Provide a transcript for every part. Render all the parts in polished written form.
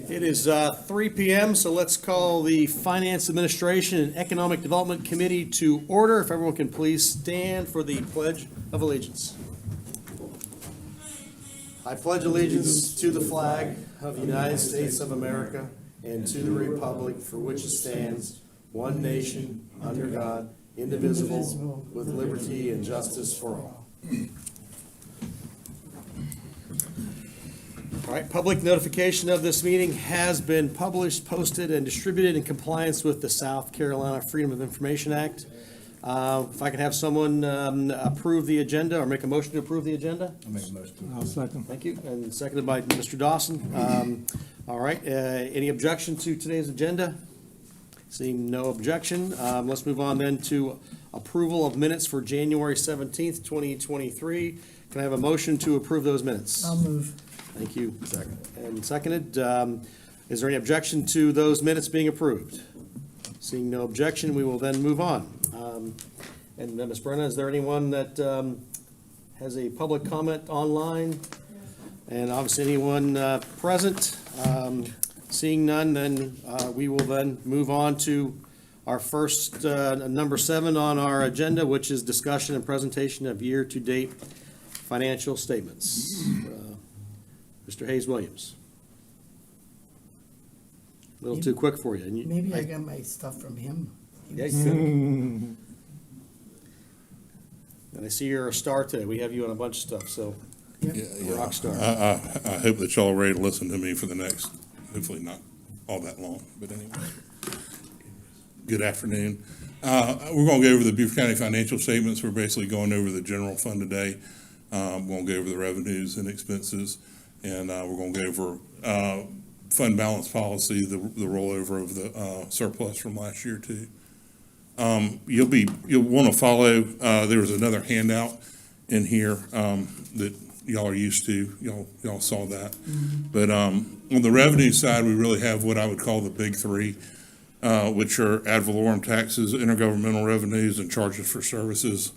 It is 3 p.m., so let's call the Finance Administration and Economic Development Committee to order. If everyone can please stand for the Pledge of Allegiance. I pledge allegiance to the flag of the United States of America and to the republic for which it stands, one nation, under God, indivisible, with liberty and justice for all. All right, public notification of this meeting has been published, posted, and distributed in compliance with the South Carolina Freedom of Information Act. If I could have someone approve the agenda or make a motion to approve the agenda? I'll make a motion. I'll second. Thank you, and seconded by Mr. Dawson. All right, any objection to today's agenda? Seeing no objection, let's move on then to approval of minutes for January 17th, 2023. Can I have a motion to approve those minutes? I'll move. Thank you. Second. And seconded. Is there any objection to those minutes being approved? Seeing no objection, we will then move on. And Ms. Brenna, is there anyone that has a public comment online? And obviously anyone present? Seeing none, then we will then move on to our first, number 7 on our agenda, which is discussion and presentation of year-to-date financial statements. Mr. Hayes Williams. A little too quick for you. And Maybe I got my stuff from him. Yeah, you could. And I see you're a star today. We have you on a bunch of stuff, so Yeah. rock star. I hope that y'all are ready to listen to me for the next, hopefully not all that long, but anyway. Good afternoon. We're going to go over the Beaufort County financial statements. We're basically going over the general fund today. We're going to go over the revenues and expenses, and we're going to go over fund balance policy, the rollover of the surplus from last year too. You'll want to follow, there was another handout in here that y'all are used to. Y'all saw that. But on the revenue side, we really have what I would call the big three, which are ad valorem taxes, intergovernmental revenues, and charges for services.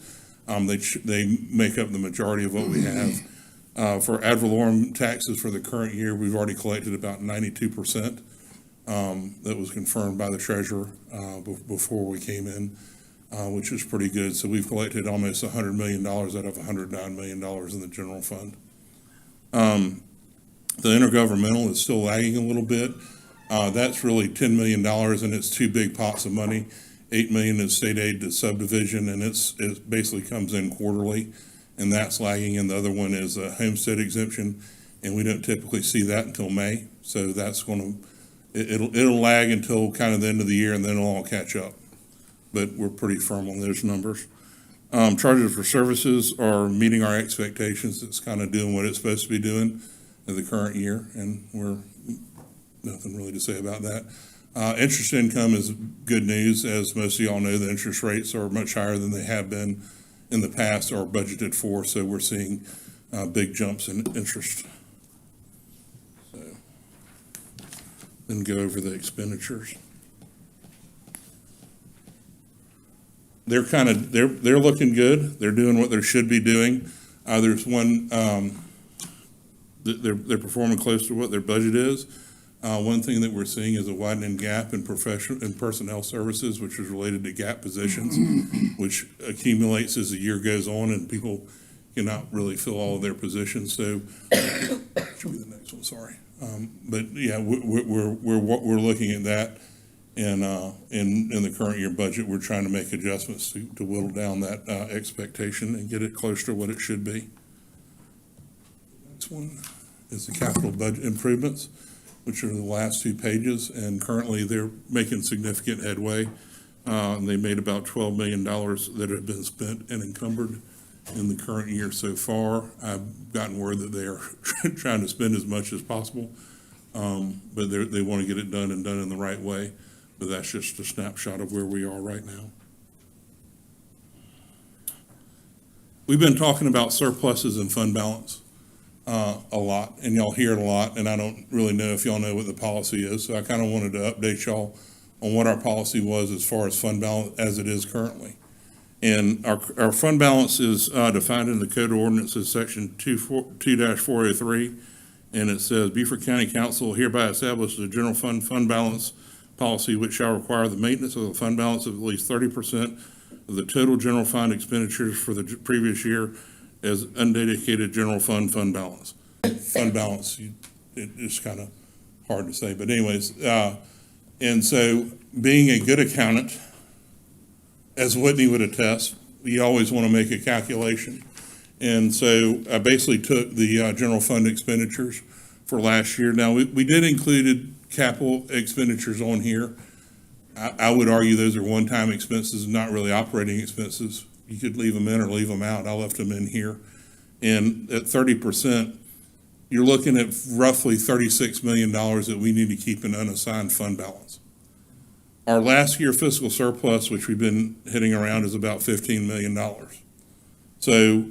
They make up the majority of what we have. For ad valorem taxes for the current year, we've already collected about 92%. That was confirmed by the treasurer before we came in, which is pretty good. So we've collected almost $100 million out of $109 million in the general fund. The intergovernmental is still lagging a little bit. That's really $10 million, and it's two big pots of money. $8 million is state aid to subdivision, and it basically comes in quarterly, and that's lagging. And the other one is a homestead exemption, and we don't typically see that until May. So that's going to, it'll lag until kind of the end of the year, and then it'll all catch up. But we're pretty firm on those numbers. Charges for services are meeting our expectations. It's kind of doing what it's supposed to be doing in the current year, and we're nothing really to say about that. Interest income is good news. As most of y'all know, the interest rates are much higher than they have been in the past or budgeted for, so we're seeing big jumps in interest. So, then go over the expenditures. They're looking good. They're doing what they should be doing. There's one, they're performing close to what their budget is. One thing that we're seeing is a widening gap in personnel services, which is related to gap positions, which accumulates as the year goes on, and people cannot really fill all of their positions. So, should be the next one. Sorry, but yeah, we're looking at that, and in the current year budget, we're trying to make adjustments to whittle down that expectation and get it closer to what it should be. Next one is the capital budget improvements, which are the last 2 pages, and currently they're making significant headway. They made about $12 million that have been spent and encumbered in the current year so far. I've gotten word that they are trying to spend as much as possible, but they want to get it done and done in the right way. But that's just a snapshot of where we are right now. We've been talking about surpluses and fund balance a lot, and y'all hear it a lot, and I don't really know if y'all know what the policy is, so I kind of wanted to update y'all on what our policy was as far as fund balance as it is currently. And our fund balance is defined in the Code of Ordinances, Section 2-403, And it says, Beaufort County Council hereby establishes a general fund balance policy which shall require the maintenance of a fund balance of at least 30% of the total general fund expenditures for the previous year as undedicated general fund balance. Fund balance, it's kind of hard to say, but anyways, and so being a good accountant, as Whitney would attest, you always want to make a calculation. And so I basically took the general fund expenditures for last year. Now, we did included capital expenditures on here. I would argue those are one-time expenses, not really operating expenses. You could leave them in or leave them out. I left them in here. And at 30%, you're looking at roughly $36 million that we need to keep in unassigned fund balance. Our last year fiscal surplus, which we've been hitting around, is about $15 million. So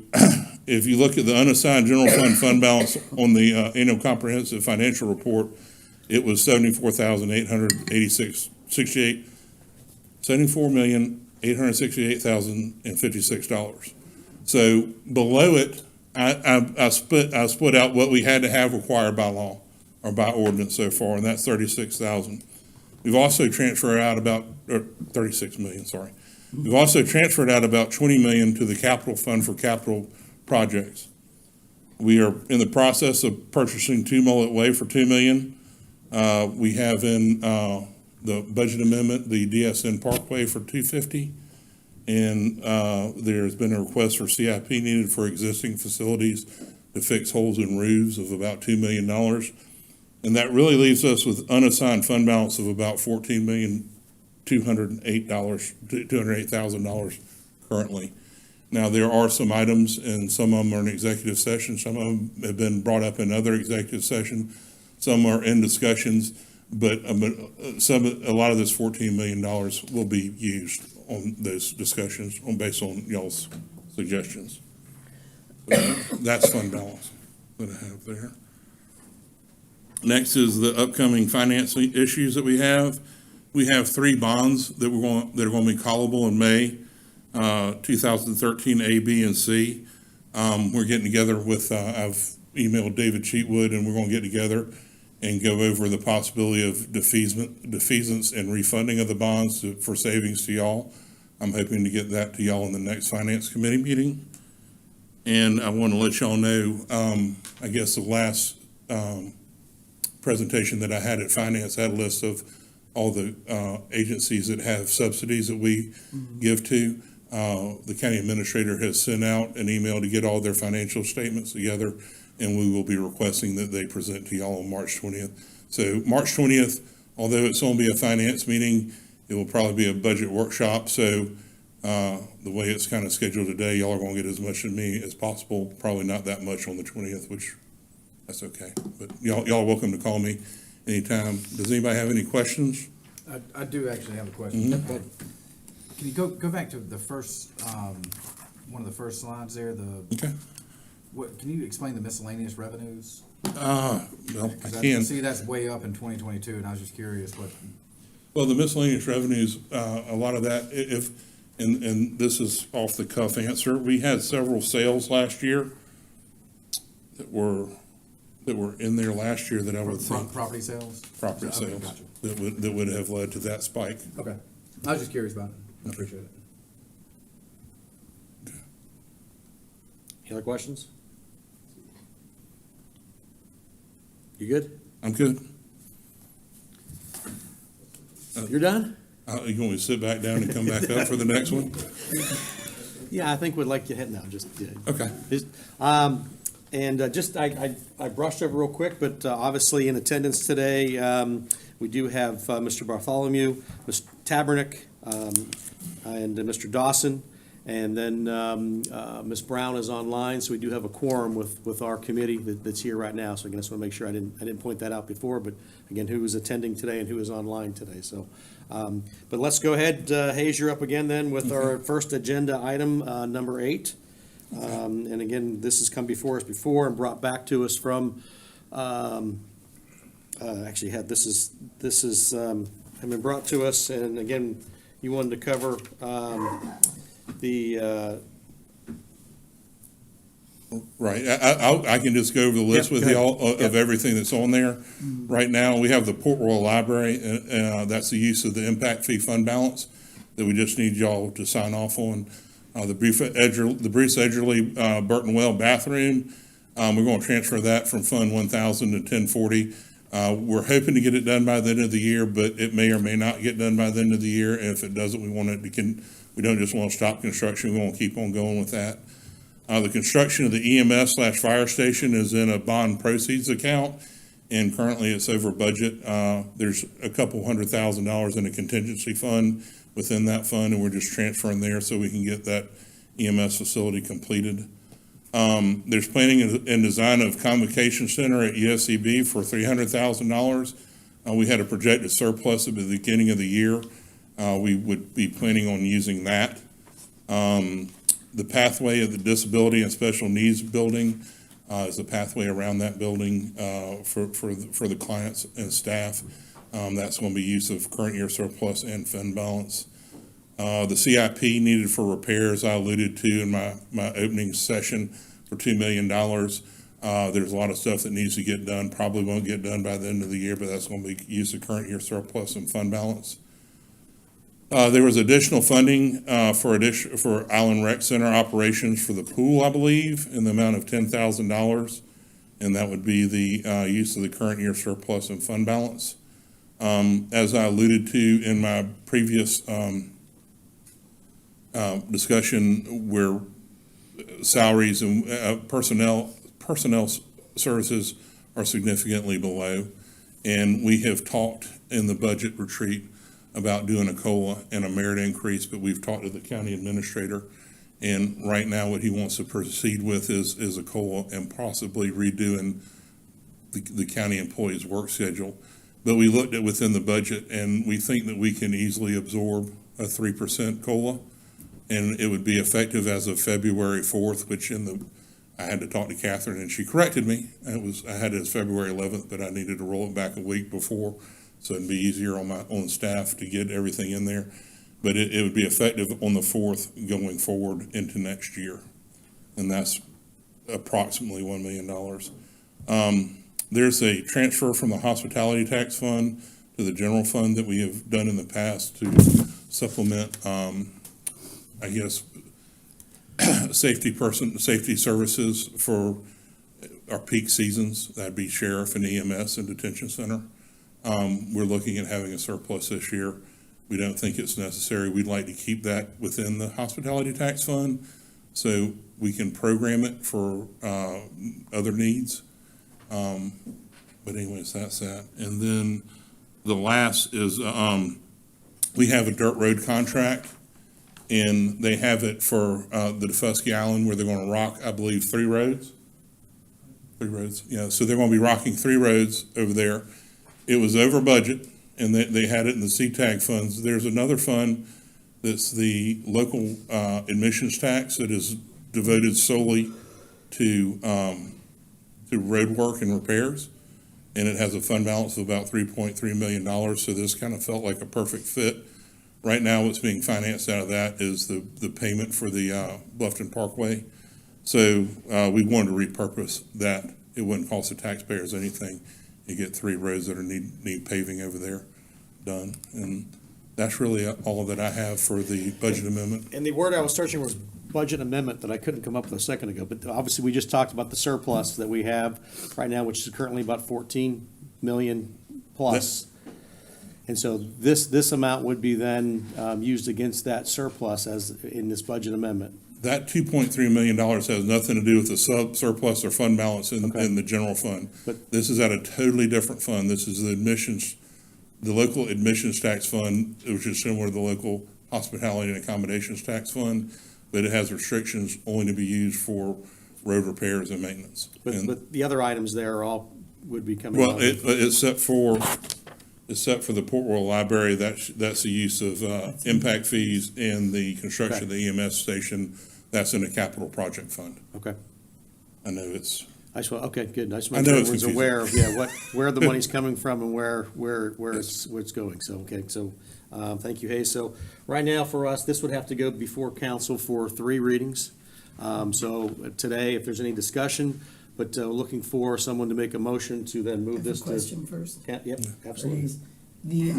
if you look at the unassigned general fund balance on the annual comprehensive financial report, it was $74,868,056. So below it, I split out what we had to have required by law or by ordinance so far, and that's 36,000. We've also transferred out about, or 36 million, sorry. We've also transferred out about 20 million to the capital fund for capital projects. We are in the process of purchasing 2 Mullet Way for $2 million. We have in the budget amendment, the DSN Parkway for $250. And there's been a request for CIP needed for existing facilities to fix holes in roofs of about $2 million. And that really leaves us with unassigned fund balance of about $14,208,000 currently. Now, there are some items, and some of them are in executive session. Some of them have been brought up in other executive session. Some are in discussions, but a lot of this $14 million will be used on those discussions based on y'all's suggestions. So that's fund balance that I have there. Next is the upcoming financing issues that we have. We have 3 bonds that are going to be callable in May, 2013 A, B, and C. We're getting together with, I've emailed David Cheatwood, and we're going to get together and go over the possibility of defeasance and refunding of the bonds for savings to y'all. I'm hoping to get that to y'all in the next Finance Committee meeting. And I want to let y'all know, I guess the last presentation that I had at Finance had a list of all the agencies that have subsidies that we give to. The county administrator has sent out an email to get all their financial statements together, and we will be requesting that they present to y'all on March 20th. So March 20th, although it's going to be a finance meeting, it will probably be a budget workshop. So the way it's kind of scheduled today, y'all are going to get as much of me as possible. Probably not that much on the 20th, which that's okay. But y'all are welcome to call me anytime. Does anybody have any questions? I do actually have a question. But can you go back to the first, one of the first slides there, Okay. Can you explain the miscellaneous revenues? Well, I 'Cause can. see that's way up in 2022, and I was just curious what, Well, the miscellaneous revenues, a lot of that, and this is off the cuff answer, we had several sales last year that were in there last year that I would think, property sales? property Okay, sales, gotcha. that would have led to that spike. Okay. I was just curious about it. I appreciate it. Any other questions? You good? I'm good. You're done? You want me to sit back down and come back up for the next one? Yeah, I think we'd like you to hit now, just, Okay. I brushed over real quick, but obviously in attendance today, we do have Mr. Bartholomew, Mr. Tabernick, and Mr. Dawson, and then Ms. Brown is online, so we do have a quorum with our committee that's here right now. So again, I just want to make sure I didn't point that out before, but again, who is attending today and who is online today, so. But let's go ahead, Hayes, you're up again then with our first agenda item, number 8. And again, this has come before us before and brought back to us from, this is have been brought to us, and again, you wanted to cover, Right, I can just go over the list Yep, with go y'all ahead. of everything that's on there. Right now, we have the Port Royal Library, that's the use of the impact fee fund balance that we just need y'all to sign off on. The Bruce Edgerly, Burton Well bathroom, we're gonna transfer that from Fund 1,000 to 1040. We're hoping to get it done by the end of the year, but it may or may not get done by the end of the year. And if it doesn't, we don't just want to stop construction, we want to keep on going with that. The construction of the EMS/fire station is in a bond proceeds account, and currently it's over budget. There's a couple $100,000 in a contingency fund within that fund, and we're just transferring there so we can get that EMS facility completed. There's planning and design of convocation center at USCB for $300,000. We had a projected surplus at the beginning of the year. We would be planning on using that. The pathway of the disability and special needs building is a pathway around that building for the clients and staff. That's going to be use of current year surplus and fund balance. The CIP needed for repairs, I alluded to in my opening session, for $2 million. There's a lot of stuff that needs to get done, probably won't get done by the end of the year, but that's going to be use of current year surplus and fund balance. There was additional funding for Island Rec Center operations for the pool, I believe, in the amount of $10,000, and that would be the use of the current year surplus and fund balance. As I alluded to in my previous discussion, where salaries and personnel services are significantly below, and we have talked in the budget retreat about doing a COLA and a merit increase, but we've talked to the county administrator, and right now what he wants to proceed with is a COLA and possibly redoing the county employees' work schedule. But we looked at within the budget, and we think that we can easily absorb a 3% COLA, and it would be effective as of February 4th, which I had to talk to Catherine, and she corrected me. I had it as February 11th, but I needed to roll it back a week before, so it'd be easier on my own staff to get everything in there. But it would be effective on the 4th going forward into next year. And that's approximately $1 million. There's a transfer from the hospitality tax fund to the general fund that we have done in the past to supplement, safety services for our peak seasons. That'd be sheriff and EMS and detention center. We're looking at having a surplus this year. We don't think it's necessary. We'd like to keep that within the hospitality tax fund so we can program it for other needs. But anyways, that's that. And then the last is we have a dirt road contract, and they have it for the Defusky Island where they're going to rock, I believe, 3 roads. 3 roads, yeah. So they're going to be rocking 3 roads over there. It was over budget, and they had it in the CTAG funds. There's another fund that's the local admissions tax that is devoted solely to road work and repairs, and it has a fund balance of about $3.3 million, so this kind of felt like a perfect fit. Right now, what's being financed out of that is the payment for the Bluffton Parkway. So we wanted to repurpose that. It wouldn't cost the taxpayers anything. You get 3 roads that need paving over there done. And that's really all that I have for the budget amendment. And the word I was searching was budget amendment that I couldn't come up with a second ago. But obviously, we just talked about the surplus that we have right now, which is currently about 14 million plus. And so this amount would be then used against that surplus as in this budget amendment. That $2.3 million has nothing to do with the surplus or fund balance in the general fund. But- This is at a totally different fund. This is the local admissions tax fund, which is similar to the local hospitality and accommodations tax fund, but it has restrictions only to be used for road repairs and maintenance. But the other items there are all would be coming Well, out. except for the Port Royal Library, that's the use of impact fees and the construction of the EMS station. That's in a capital project fund. Okay. I know it's, Okay, good. I just I want know to it's everyone's aware of, where the money's coming from and where it's going. So, okay, so, thank you, Hayes. So, right now for us, this would have to go before council for 3 readings. So today, if there's any discussion, but looking for someone to make a motion to then I move have this a to. question first. Yep, absolutely. Please. The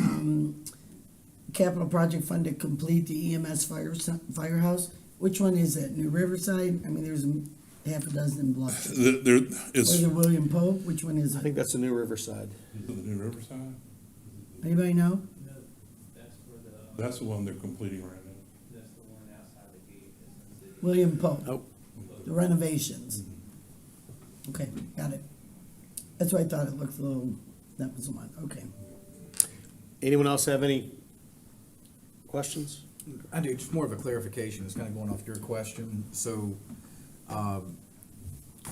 capital project fund to complete the EMS firehouse, which one is that? New Riverside? I mean, there's half a dozen in Bluffton. There Or is, the William Pope? Which one is I it? think that's the New Riverside. the New Riverside? Anybody know? No, that's for the, That's the one they're completing right now. that's the one outside the gate, that's in the city. William Pope, Oh, the renovations. Okay, got it. That's why I thought it looked a little, that was the one, okay. anyone else have any questions? I do, just more of a clarification, it's kind of going off your question. So,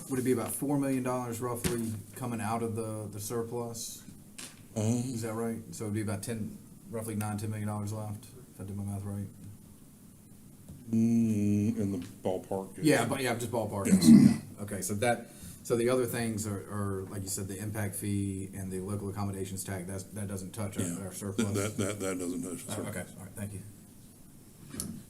would it be about $4 million roughly coming out of the surplus? Is that right? So it'd be about roughly $9-10 million left, if I did my math right? In the ballpark. Yeah, but yeah, just ballpark. Yeah. Okay, so the other things are, like you said, the impact fee and the local accommodations tax, that doesn't touch Yeah. our surplus? That doesn't touch the surplus. Okay, all right, thank you.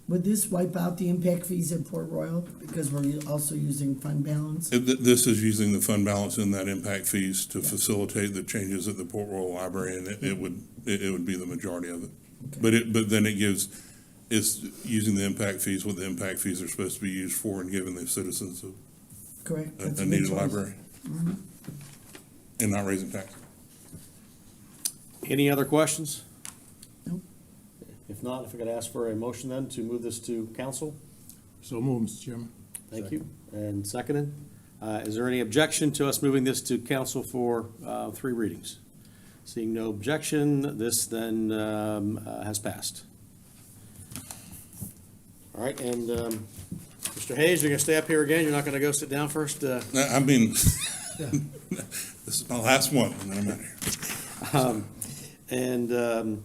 Would this wipe out the impact fees at Port Royal because we're also using fund balance? This is using the fund balance in that impact fees to facilitate the changes at the Port Royal Library, and it would be the majority of it. But then it's using the impact fees, what the impact fees are supposed to be used for, and giving the citizens Correct? That's a good needed choice. library. And not raising taxes. Any other questions? Nope. If not, if I could ask for a motion then to move this to council? So move, Mr. Chairman. Thank you. And seconded. Is there any objection to us moving this to council for 3 readings? Seeing no objection, this then has passed. All right, and Mr. Hayes, you're going to stay up here again? You're not going to go sit down first? I mean, this is my last one, and then I'm out of here. And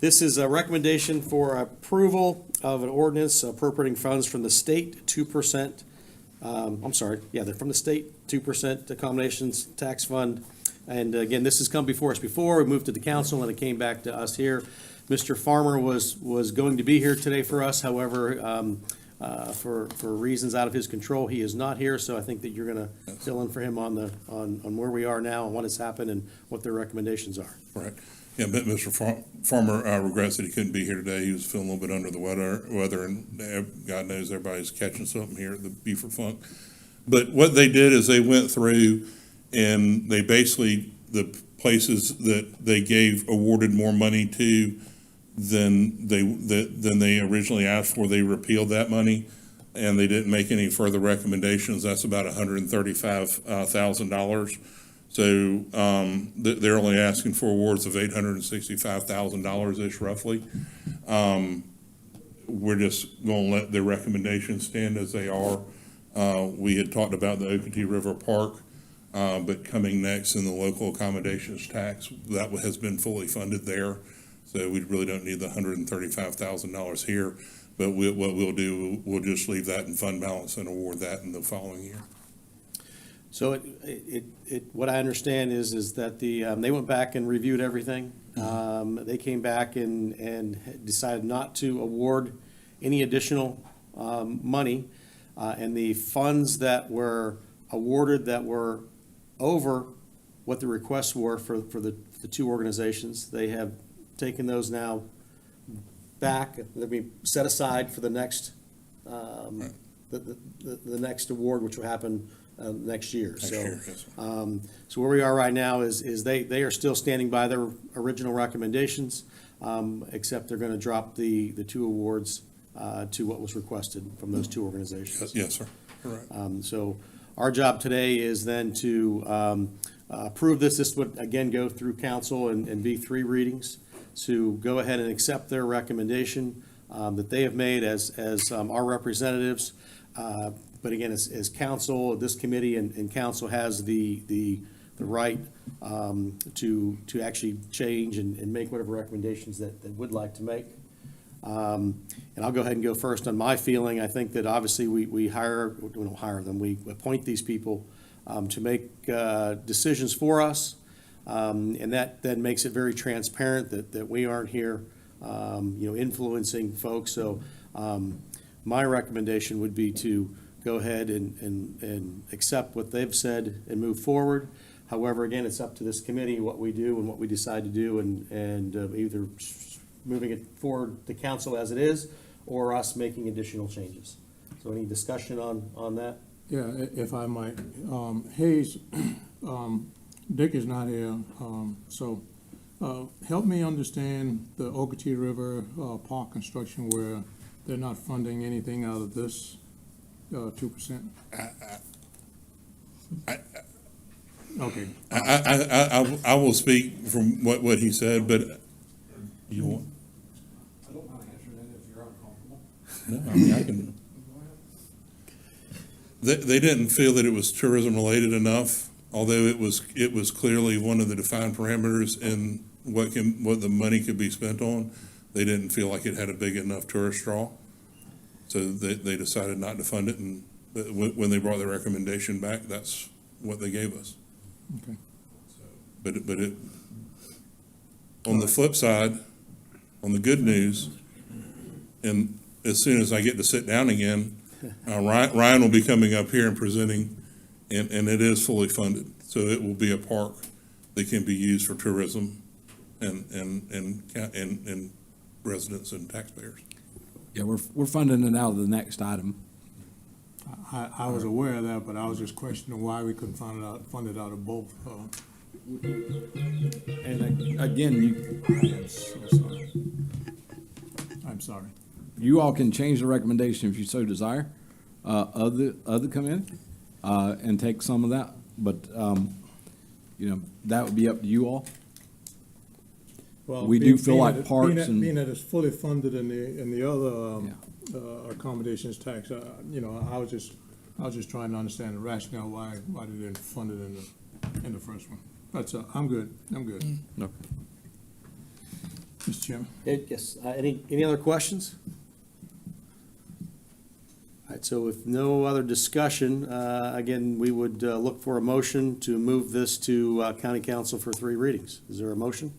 this is a recommendation for approval of an ordinance appropriating funds from the state 2%. They're from the state 2% accommodations tax fund. And again, this has come before us before. We moved to the council and it came back to us here. Mr. Farmer was going to be here today for us. However, for reasons out of his control, he is not here. So I think that you're going to fill in for him on where we are now and what has happened and what their recommendations are. Right. Yeah, but Mr. Farmer regrets that he couldn't be here today. He was feeling a little bit under the weather, and God knows everybody's catching something here at the Beaufort Funk. But what they did is they went through and they basically, the places that they awarded more money to than they originally asked for, they repealed that money, and they didn't make any further recommendations. That's about $135,000. So they're only asking for awards of $865,000-ish roughly. We're just going to let their recommendations stand as they are. We had talked about the Okeechobee River Park, but coming next in the local accommodations tax, that has been fully funded there. So we really don't need the $135,000 here. But what we'll do, we'll just leave that in fund balance and award that in the following year. So what I understand is that they went back and reviewed everything. They came back and decided not to award any additional money. And the funds that were awarded that were over what the requests were for the 2 organizations, they have taken those now back. They'll be set aside for the next the next award, which will happen next year. Next So, year, yes, sir. so where we are right now is they are still standing by their original recommendations, except they're going to drop the 2 awards to what was requested from those 2 organizations. Yes, sir. Correct. So our job today is then to approve this. This would, again, go through council and be 3 readings, to go ahead and accept their recommendation that they have made as our representatives. But again, as council, this committee and council has the right to actually change and make whatever recommendations that they would like to make. And I'll go ahead and go first on my feeling. I think that obviously we don't hire them, we appoint these people to make decisions for us. And that then makes it very transparent that we aren't here, influencing folks. So my recommendation would be to go ahead and accept what they've said and move forward. However, again, it's up to this committee what we do and what we decide to do, and either moving it forward to council as it is, or us making additional changes. So any discussion on that? Yeah, if I might. Hayes, Dick is not here, so help me understand the Okeechee River Park construction where they're not funding anything out of this 2%? Okay. I will speak from what he said, but you want? I don't mind answering that if you're uncomfortable. No, I mean, I can. They didn't feel that it was tourism related enough, although it was clearly one of the defined parameters in what the money could be spent on. They didn't feel like it had a big enough tourist draw. So they decided not to fund it, and when they brought the recommendation back, that's what they gave us. Okay. But on the flip side, on the good news, and as soon as I get to sit down again, Ryan will be coming up here and presenting, and it is fully funded. So it will be a park that can be used for tourism and residents and taxpayers. Yeah, we're funding it out of the next item. I was aware of that, but I was just questioning why we couldn't fund it out of both. And again, I am so sorry. I'm sorry. you all can change the recommendation if you so desire, of the committee, and take some of that, but, that would be up to you all. Well, We do feel like parks and- Being that it's fully funded in the other accommodations tax, I was just trying to understand the rationale why they didn't fund it in the first one. That's, I'm good. No. Mr. Chairman. Yes, any other questions? All right, so if no other discussion, again, we would look for a motion to move this to county council for 3 readings. Is there a motion?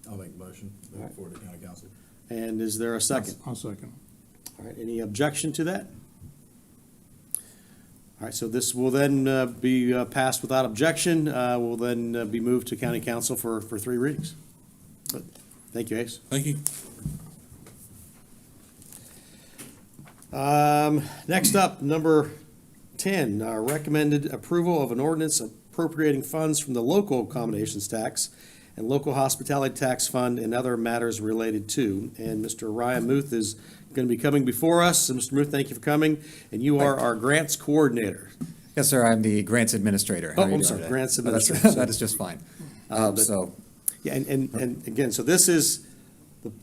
I'll make a motion, All right. forward to county council. And is there a second? I'll second. All right, any objection to that? All right, so this will then be passed without objection, will then be moved to county council for 3 readings. But, thank you, Ace. Thank you. Next up, number 10, recommended approval of an ordinance appropriating funds from the local accommodations tax and local hospitality tax fund and other matters related to. And Mr. Ryan Muth is going to be coming before us. So, Mr. Muth, thank you for coming. And you are our grants coordinator. Yes, sir, I'm the grants administrator. How Oh, are you I'm doing sorry, today? grants Oh, that's- administrator. That is just fine. But- So, Yeah, and again, so this is,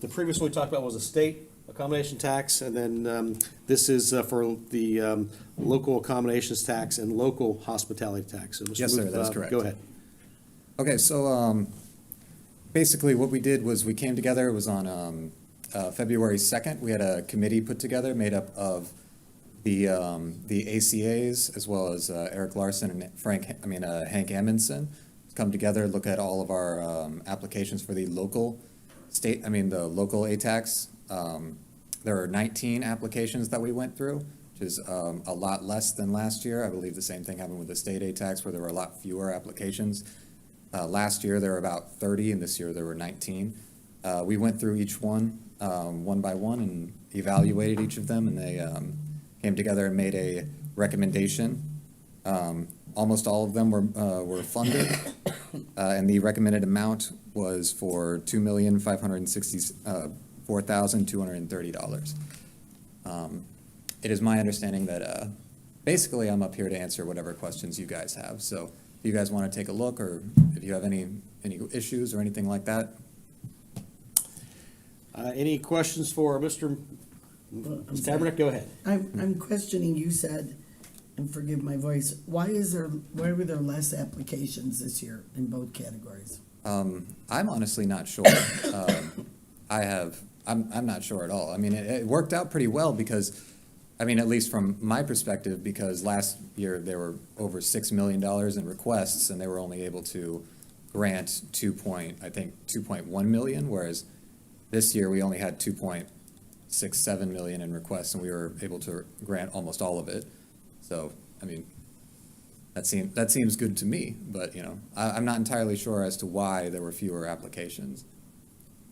the previous one we talked about was a state accommodation tax, and then this is for the local accommodations tax and local hospitality tax. So, Mr. Yes, sir, Muth, that is correct. Go ahead. okay, so basically what we did was we came together, it was on February 2nd. We had a committee put together made up of the ACAs as well as Eric Larson and Hank Amundsen. Come together, look at all of our applications for the local the local A-tax. There are 19 applications that we went through, which is a lot less than last year. I believe the same thing happened with the state A-tax where there were a lot fewer applications. Last year, there were about 30, and this year there were 19. We went through each one by one and evaluated each of them, and they came together and made a recommendation. Almost all of them were funded, and the recommended amount was for $2,564,230. It is my understanding that basically I'm up here to answer whatever questions you guys have. So if you guys want to take a look, or if you have any issues or anything like that. Any questions for Mr. Tabernick? Go ahead. I'm questioning, you said, and forgive my voice, why were there less applications this year in both categories? I'm honestly not sure. I'm not sure at all. I mean, it worked out pretty well because, at least from my perspective, because last year there were over $6 million in requests and they were only able to grant 2.1 million, whereas this year we only had 2.67 million in requests and we were able to grant almost all of it. So, I mean, that seems good to me, but, I'm not entirely sure as to why there were fewer applications.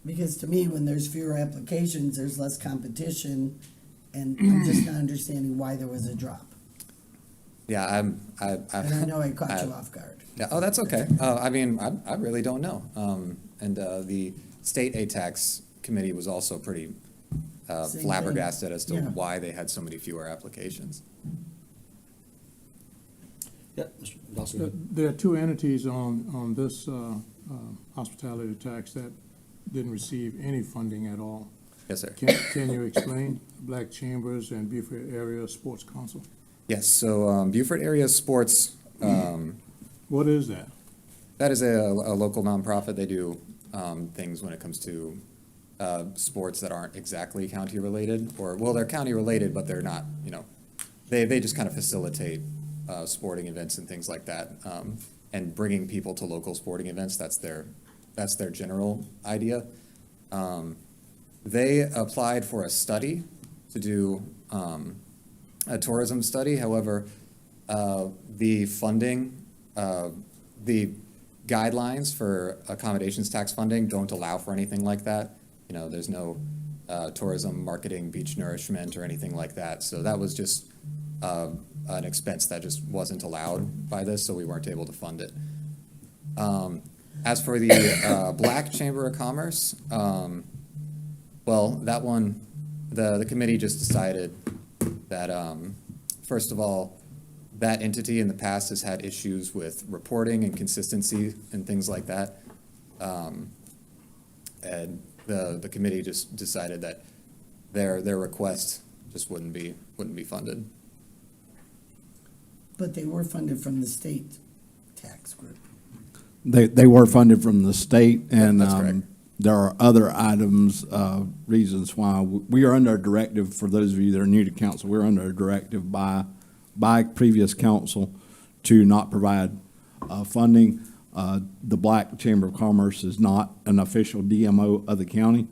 Because to me, when there's fewer applications, there's less competition, and I'm just not understanding why there was a drop. Yeah, And I know I caught you off guard. Yeah, oh, that's okay. I mean, I really don't know. And the state ATAX committee was also pretty Same thing. flabbergasted as to Yeah. why they had so many fewer applications. Yeah, Mr. Dawson. There are two entities on this hospitality tax that didn't receive any funding at all. Yes, sir. Can you explain? Black Chambers and Beaufort Area Sports Council. Yes, so Beaufort Area Sports, What is that? that is a local nonprofit. They do things when it comes to sports that aren't exactly county-related, or, well, they're county-related, but they're not, they just kind of facilitate sporting events and things like that, and bringing people to local sporting events. That's their general idea. They applied for a study to do a tourism study. However, the funding, the guidelines for accommodations tax funding don't allow for anything like that. There's no tourism, marketing, beach nourishment, or anything like that. So that was just an expense that just wasn't allowed by this, so we weren't able to fund it. As for the Black Chamber of Commerce, well, that one, the committee just decided that, first of all, that entity in the past has had issues with reporting and consistency and things like that. And the committee just decided that their request just wouldn't be funded. But they were funded from the state tax group. They were funded from the state, and That's correct. there are other items, reasons why. We are under a directive, for those of you that are new to council, we're under a directive by previous council to not provide funding. The Black Chamber of Commerce is not an official DMO of the county,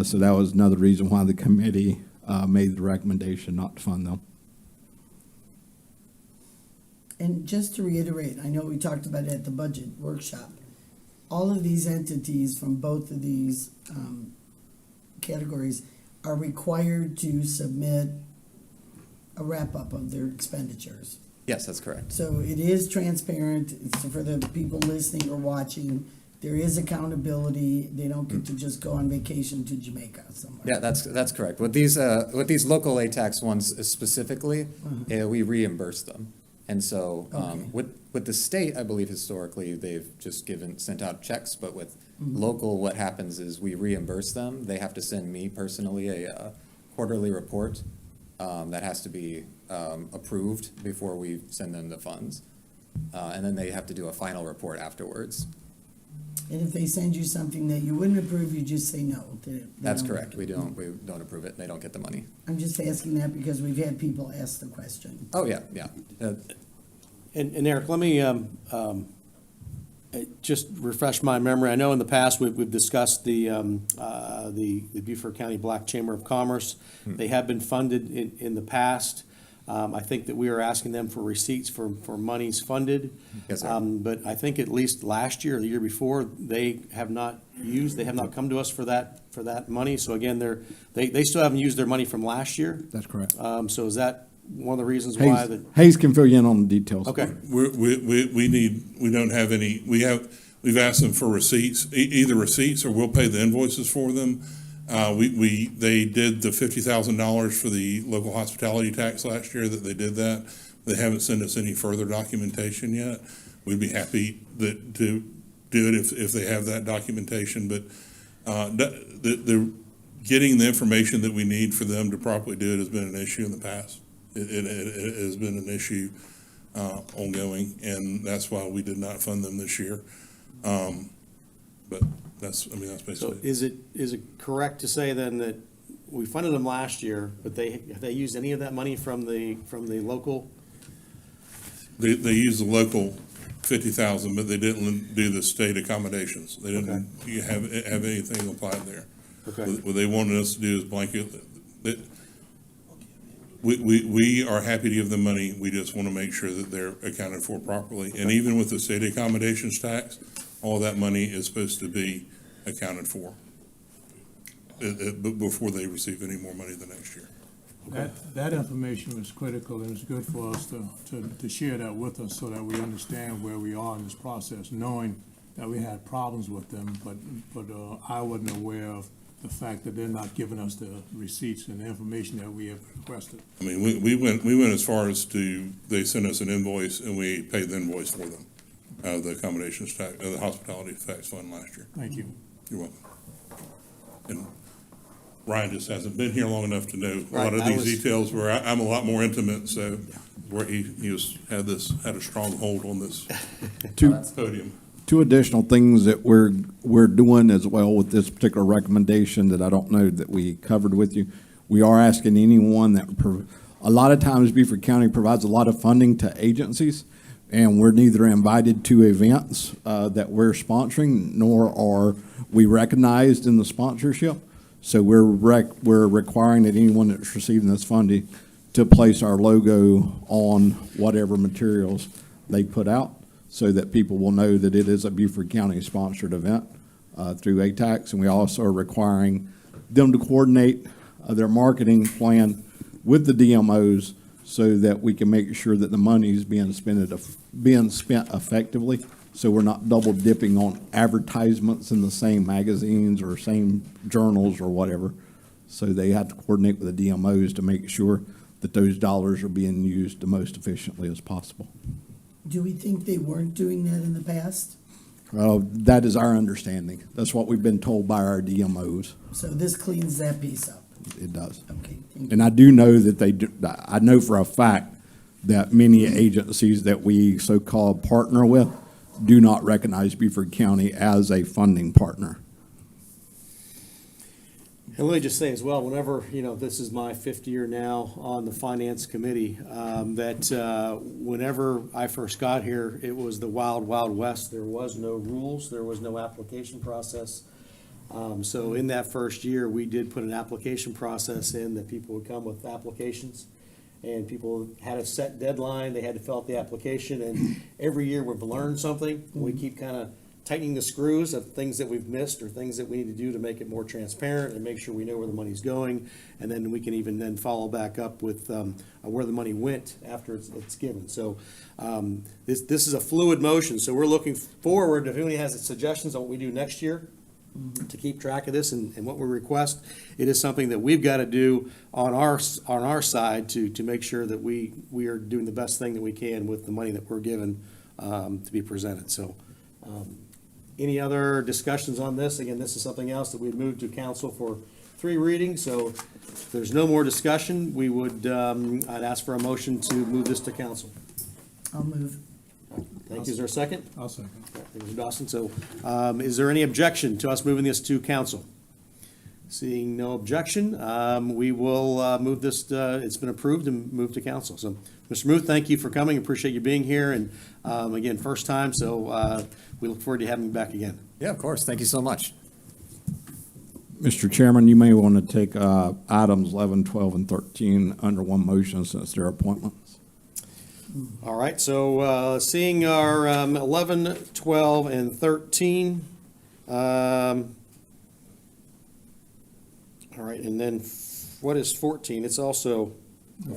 so that was another reason why the committee made the recommendation not to fund them. And just to reiterate, I know we talked about it at the budget workshop. All of these entities from both of these categories are required to submit a wrap-up of their expenditures. Yes, that's correct. So it is transparent. It's for the people listening or watching. There is accountability. They don't get to just go on vacation to Jamaica somewhere. Yeah, that's correct. With these local ATAX ones specifically, we reimburse them. And so, Okay. with the state, I believe historically, they've just sent out checks, but with local, what happens is we reimburse them. They have to send me personally a quarterly report that has to be approved before we send them the funds. And then they have to do a final report afterwards. And if they send you something that you wouldn't approve, you just say no. That's correct. We don't approve it. They don't get the money. I'm just asking that because we've had people ask the question. Oh, yeah, yeah. And Eric, let me just refresh my memory. I know in the past, we've discussed the Beaufort County Black Chamber of Commerce. They have been funded in the past. I think that we are asking them for receipts for monies funded. Yes, sir. But I think at least last year or the year before, they have not come to us for that money. So again, they still haven't used their money from last year. That's correct. So is that one of the reasons why that? Hayes can fill you in on the details. Okay. We don't have any, we've asked them for receipts, either receipts or we'll pay the invoices for them. They did the $50,000 for the local hospitality tax last year, that they did that. They haven't sent us any further documentation yet. We'd be happy to do it if they have that documentation, but the getting the information that we need for them to properly do it has been an issue in the past. It has been an issue ongoing, and that's why we did not fund them this year. But that's basically So it. is it correct to say then that we funded them last year, but have they used any of that money from the local? They used the local 50,000, but they didn't do the state accommodations. They didn't have anything applied there. Okay. What they wanted us to do is blanket, We are happy to give them money. We just want to make sure that they're accounted for properly. And even with the state accommodations tax, all that money is supposed to be accounted for before they receive any more money the next year. That information was critical, and it's good for us to share that with us so that we understand where we are in this process, knowing that we had problems with them, but I wasn't aware of the fact that they're not giving us the receipts and the information that we have requested. I mean, we went as far as they sent us an invoice and we paid the invoice for them, out of the accommodations tax, the hospitality tax fund last year. Thank you. You're welcome. And Ryan just hasn't been here long enough to know a lot Right, of I these was- details where I'm a lot more intimate, so where he had a strong hold on this podium. Two additional things that we're doing as well with this particular recommendation that I don't know that we covered with you. We are asking anyone a lot of times Beaufort County provides a lot of funding to agencies, and we're neither invited to events that we're sponsoring, nor are we recognized in the sponsorship. So we're requiring that anyone that's receiving this funding to place our logo on whatever materials they put out, so that people will know that it is a Beaufort County-sponsored event through ATAX. And we also are requiring them to coordinate their marketing plan with the DMOs so that we can make sure that the money is being spent effectively, so we're not double dipping on advertisements in the same magazines or same journals or whatever. So they have to coordinate with the DMOs to make sure that those dollars are being used the most efficiently as possible. Do we think they weren't doing that in the past? That is our understanding. That's what we've been told by our DMOs. So this cleans that piece up. It does. Okay, thank you. And I do know that they do, I know for a fact that many agencies that we so-called partner with do not recognize Beaufort County as a funding partner. And let me just say as well, whenever, this is my fifth year now on the Finance Committee, whenever I first got here, it was the wild, wild west. There was no rules, there was no application process. So in that first year, we did put an application process in that people would come with applications, and people had a set deadline, they had to fill out the application, and every year we've learned something. We keep kind of tightening the screws of things that we've missed or things that we need to do to make it more transparent and make sure we know where the money's going. And then we can even then follow back up with where the money went after it's given. So this is a fluid motion. So we're looking forward, if anybody has suggestions on what we do next year to keep track of this and what we request, it is something that we've got to do on our side to make sure that we are doing the best thing that we can with the money that we're given to be presented. So any other discussions on this? Again, this is something else that we've moved to council for 3 readings, so if there's no more discussion, we would, I'd ask for a motion to move this to council. I'll move. Thank you. Is there a second? I'll second. Thank you, Mr. Dawson. So, is there any objection to us moving this to council? Seeing no objection, we will move this, it's been approved and moved to council. So, Mr. Muth, thank you for coming, appreciate you being here, and again, first time, so we look forward to having you back again. Yeah, of course. Thank you so much. Mr. Chairman, you may want to take items 11, 12, and 13 under one motion since they're appointments. All right, so seeing our 11, 12, and 13. All right, and then what is 14? It's also,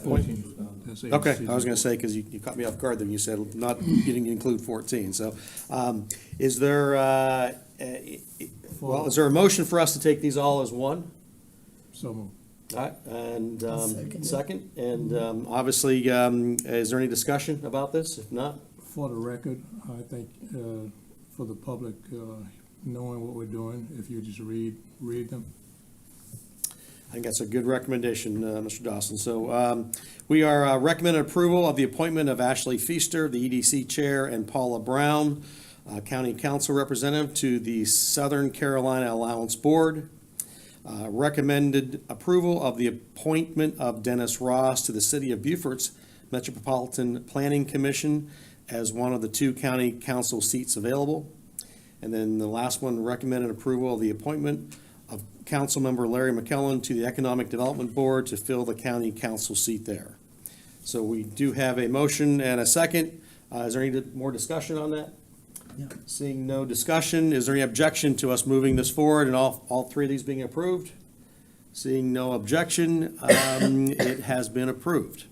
14. That's okay, agencies. I was going to say, because you caught me off guard then, you said you didn't include 14. So is there, well, is there a motion for us to take these all as one? So moved. All right, and Second. second, and obviously, is there any discussion about this? If not, For the record, I think, for the public, knowing what we're doing, if you just read them. I think that's a good recommendation, Mr. Dawson. So we are recommending approval of the appointment of Ashley Feaster, the EDC Chair, and Paula Brown, County Council Representative, to the Southern Carolina Allowance Board. Recommended approval of the appointment of Dennis Ross to the City of Beaufort's Metropolitan Planning Commission as one of the 2 county council seats available. And then the last one, recommended approval of the appointment of Councilmember Larry McKellen to the Economic Development Board to fill the county council seat there. So we do have a motion and a second. Is there any more discussion on that? Yeah. Seeing no discussion, is there any objection to us moving this forward and all three of these being approved? Seeing no objection, it has been approved.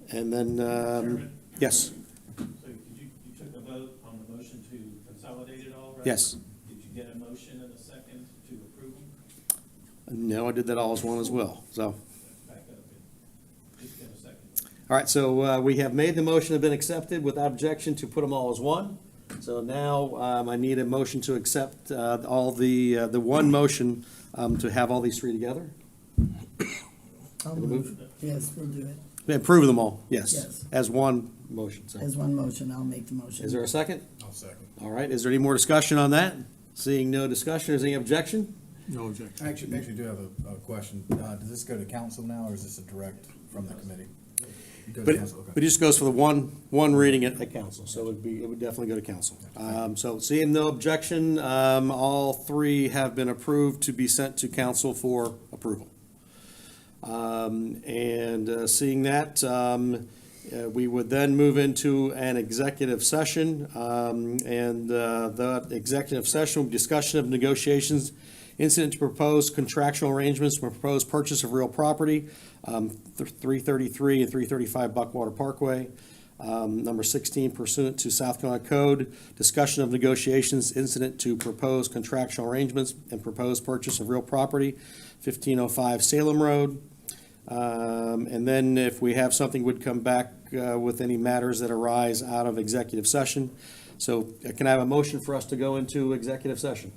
And then, Chairman? yes, So did you took a vote on the motion to consolidate it all, right? yes. Did you get a motion and a second to approve them? No, I did that all as one as well, so. Let's back up and just get a second. All right, so we have made the motion, have been accepted without objection to put them all as one. So now I need a motion to accept all the one motion to have all these three together. I'll move. Yes, we'll do it. Approve them all, yes, Yes. as one motion. So. As one motion, I'll make the motion. Is there a second? I'll second. All right, is there any more discussion on that? Seeing no discussion, is there any objection? No objection. I actually do have a question. Does this go to council now, or is this a direct from the committee? It goes to But council, okay. it just goes for the one reading at council, so it would definitely go to council. So seeing no objection, all three have been approved to be sent to council for approval. And seeing that, we would then move into an executive session. And the executive session, discussion of negotiations, incident to propose contractual arrangements for proposed purchase of real property, 333 and 335 Buckwater Parkway. Number 16, pursuant to South Carolina Code, discussion of negotiations incident to propose contractual arrangements and proposed purchase of real property, 1505 Salem Road. And then if we have something, would come back with any matters that arise out of executive session. So can I have a motion for us to go into executive session?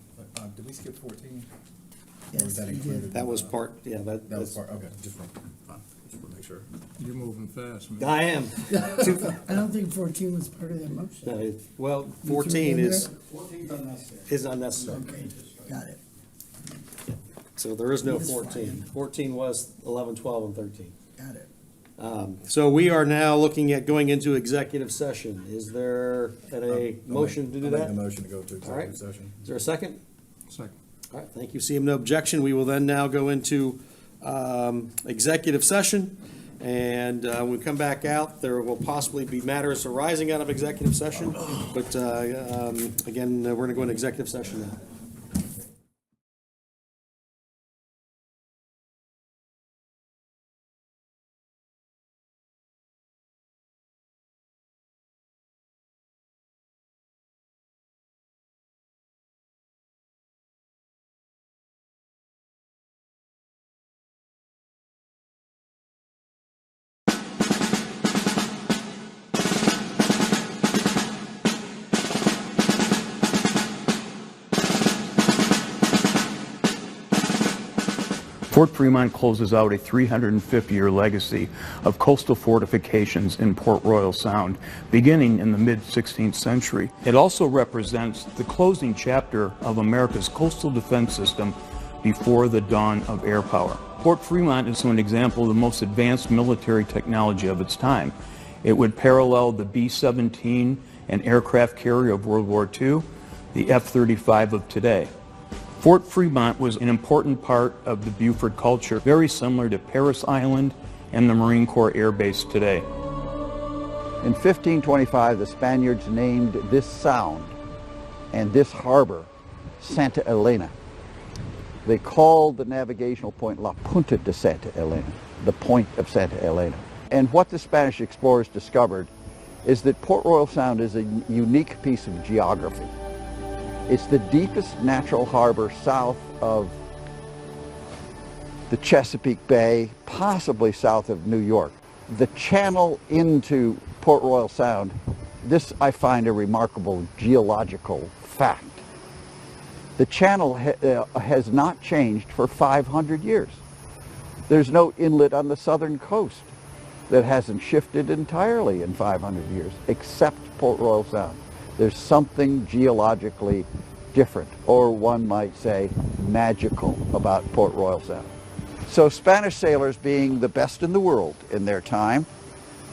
Did we skip 14? Yes, that we included? did. That was part, yeah, That was that's, part, okay, just want to make sure. You're moving fast, man. I am. I don't think 14 was part of that motion. Well, You threw it 14 in is, there? is unnecessary. Okay, got it. So there is no It's 14. fine. 14 was 11, 12, and 13. Got it. So we are now looking at going into executive session. Is there a motion to do I'll make that? the motion to go to All right. executive session. Is there a second? Second. All right, thank you. Seeing no objection, we will then now go into executive session. And when we come back out, there will possibly be matters arising out of executive session. But again, we're going to go into executive session now. Fort Fremont closes out a 350-year legacy of coastal fortifications in Port Royal Sound, beginning in the mid-16th century. It also represents the closing chapter of America's coastal defense system before the dawn of air power. Fort Fremont is an example of the most advanced military technology of its time. It would parallel the B-17, an aircraft carrier of World War II, the F-35 of today. Fort Fremont was an important part of the Beaufort culture, very similar to Parris Island and the Marine Corps Air Base today. In 1525, the Spaniards named this sound and this harbor Santa Elena. They called the navigational point La Punta de Santa Elena, the point of Santa Elena. And what the Spanish explorers discovered is that Port Royal Sound is a unique piece of geography. It's the deepest natural harbor south of the Chesapeake Bay, possibly south of New York. The channel into Port Royal Sound, this I find a remarkable geological fact. The channel has not changed for 500 years. There's no inlet on the southern coast that hasn't shifted entirely in 500 years, except Port Royal Sound. There's something geologically different, or one might say magical, about Port Royal Sound. So Spanish sailors, being the best in the world in their time,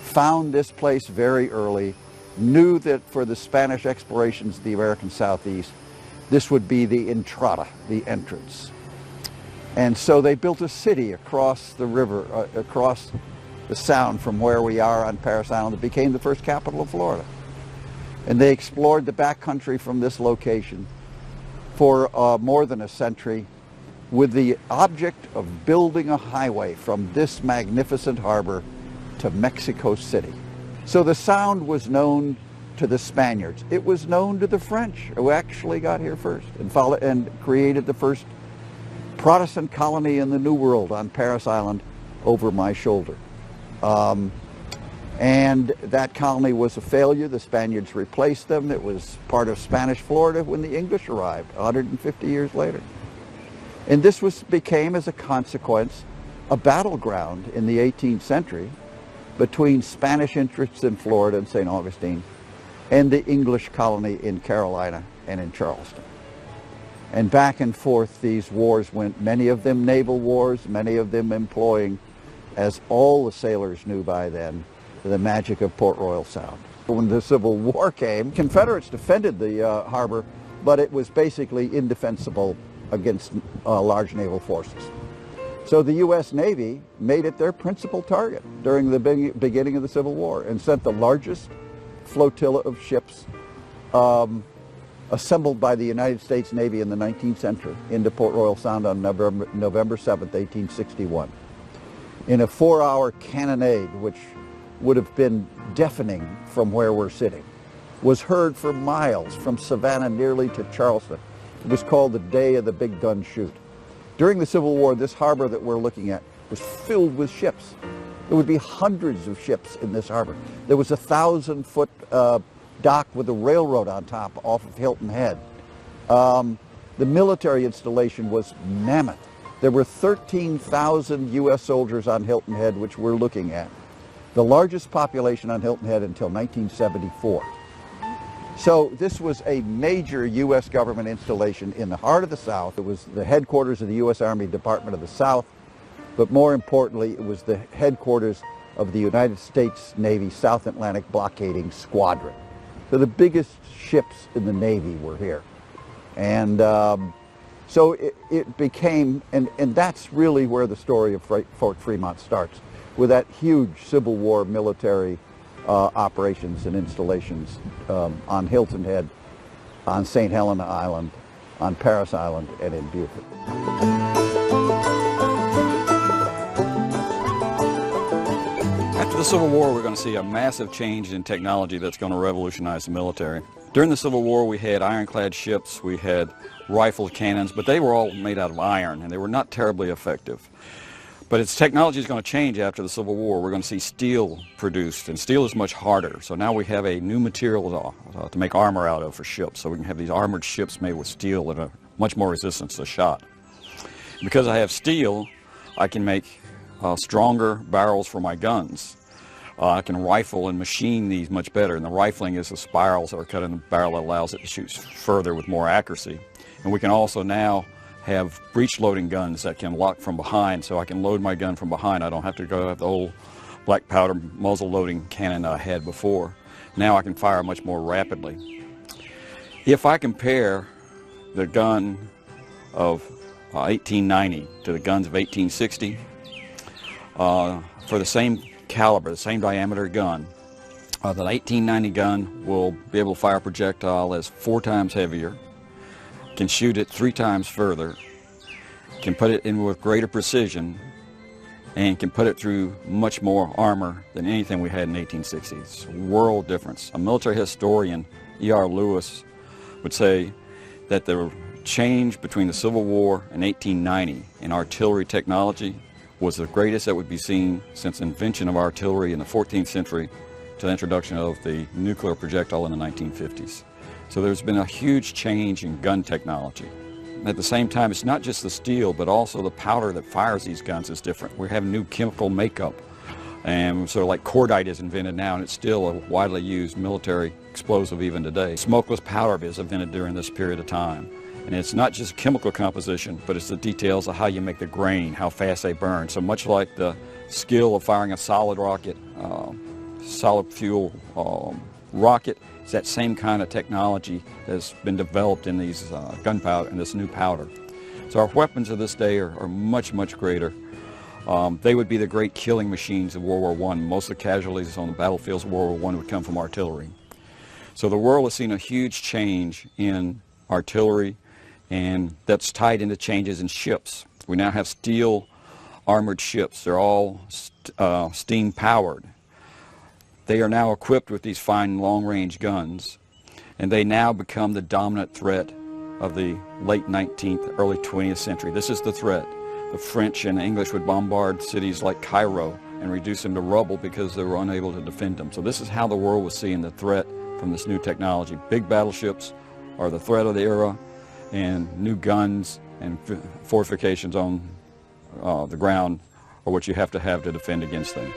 found this place very early, knew that for the Spanish explorations of the American Southeast, This would be the entrada, the entrance. And so they built a city across the river, across the sound from where we are on Parris Island. It became the first capital of Florida. And they explored the backcountry from this location for more than a century with the object of building a highway from this magnificent harbor to Mexico City. So the Sound was known to the Spaniards. It was known to the French, who actually got here first and created the first Protestant colony in the New World on Parris Island over my shoulder. And that colony was a failure. The Spaniards replaced them. It was part of Spanish Florida when the English arrived 150 years later. And this became, as a consequence, a battleground in the 18th century between Spanish interests in Florida and St. Augustine and the English colony in Carolina and in Charleston. And back and forth these wars went, many of them naval wars, many of them employing, as all the sailors knew by then, the magic of Port Royal Sound. When the Civil War came, Confederates defended the harbor, but it was basically indefensible against large naval forces. So the U.S. Navy made it their principal target during the beginning of the Civil War and sent the largest flotilla of ships assembled by the United States Navy in the 19th century into Port Royal Sound on November 7th, 1861. In a 4-hour cannonade, which would have been deafening from where we're sitting, was heard for miles from Savannah nearly to Charleston. It was called the Day of the Big Gun Shoot. During the Civil War, this harbor that we're looking at was filled with ships. There would be hundreds of ships in this harbor. There was a 1,000-foot dock with a railroad on top off of Hilton Head. The military installation was mammoth. There were 13,000 U.S. soldiers on Hilton Head, which we're looking at. The largest population on Hilton Head until 1974. So this was a major U.S. government installation in the heart of the South. It was the headquarters of the U.S. Army Department of the South, but more importantly, it was the headquarters of the United States Navy South Atlantic Blockading Squadron. So the biggest ships in the Navy were here. And so it became, and that's really where the story of Fort Fremont starts, with that huge Civil War military operations and installations on Hilton Head, on St. Helena Island, on Parris Island, and in Beaufort. After the Civil War, we're going to see a massive change in technology that's going to revolutionize the military. During the Civil War, we had ironclad ships, we had rifled cannons, but they were all made out of iron, and they were not terribly effective. But its technology is going to change after the Civil War. We're going to see steel produced, and steel is much harder. So now we have a new material to make armor out of for ships. So we can have these armored ships made with steel that are much more resistant to shot. Because I have steel, I can make stronger barrels for my guns. I can rifle and machine these much better, and the rifling is the spirals that are cut in the barrel that allows it to shoot further with more accuracy. And we can also now have breech loading guns that can lock from behind, so I can load my gun from behind. I don't have to go with the old black powder muzzle loading cannon I had before. Now I can fire much more rapidly. If I compare the gun of 1890 to the guns of 1860, for the same caliber, the same diameter gun, the 1890 gun will be able to fire a projectile that's 4 times heavier, can shoot it 3 times further, can put it in with greater precision, and can put it through much more armor than anything we had in the 1860s. It's a world difference. A military historian, E.R. Lewis, would say that the change between the Civil War and 1890 in artillery technology was the greatest that would be seen since the invention of artillery in the 14th century to the introduction of the nuclear projectile in the 1950s. So there's been a huge change in gun technology. At the same time, it's not just the steel, but also the powder that fires these guns is different. We have new chemical makeup, and sort of like cordite is invented now, and it's still a widely used military explosive even today. Smokeless powder is invented during this period of time. And it's not just chemical composition, but it's the details of how you make the grain, how fast they burn. So much like the skill of firing a solid rocket, solid fuel rocket, It's that same kind of technology that's been developed in these gunpowder and this new powder. So our weapons of this day are much, much greater. They would be the great killing machines of World War I. Most of the casualties on the battlefields of World War I would come from artillery. So the world has seen a huge change in artillery, and that's tied into changes in ships. We now have steel armored ships. They're all steam powered. They are now equipped with these fine long-range guns, and they now become the dominant threat of the late 19th, early 20th century. This is the threat. The French and English would bombard cities like Cairo and reduce them to rubble because they were unable to defend them. So this is how the world was seeing the threat from this new technology. Big battleships are the threat of the era, and new guns and fortifications on the ground are what you have to defend against them.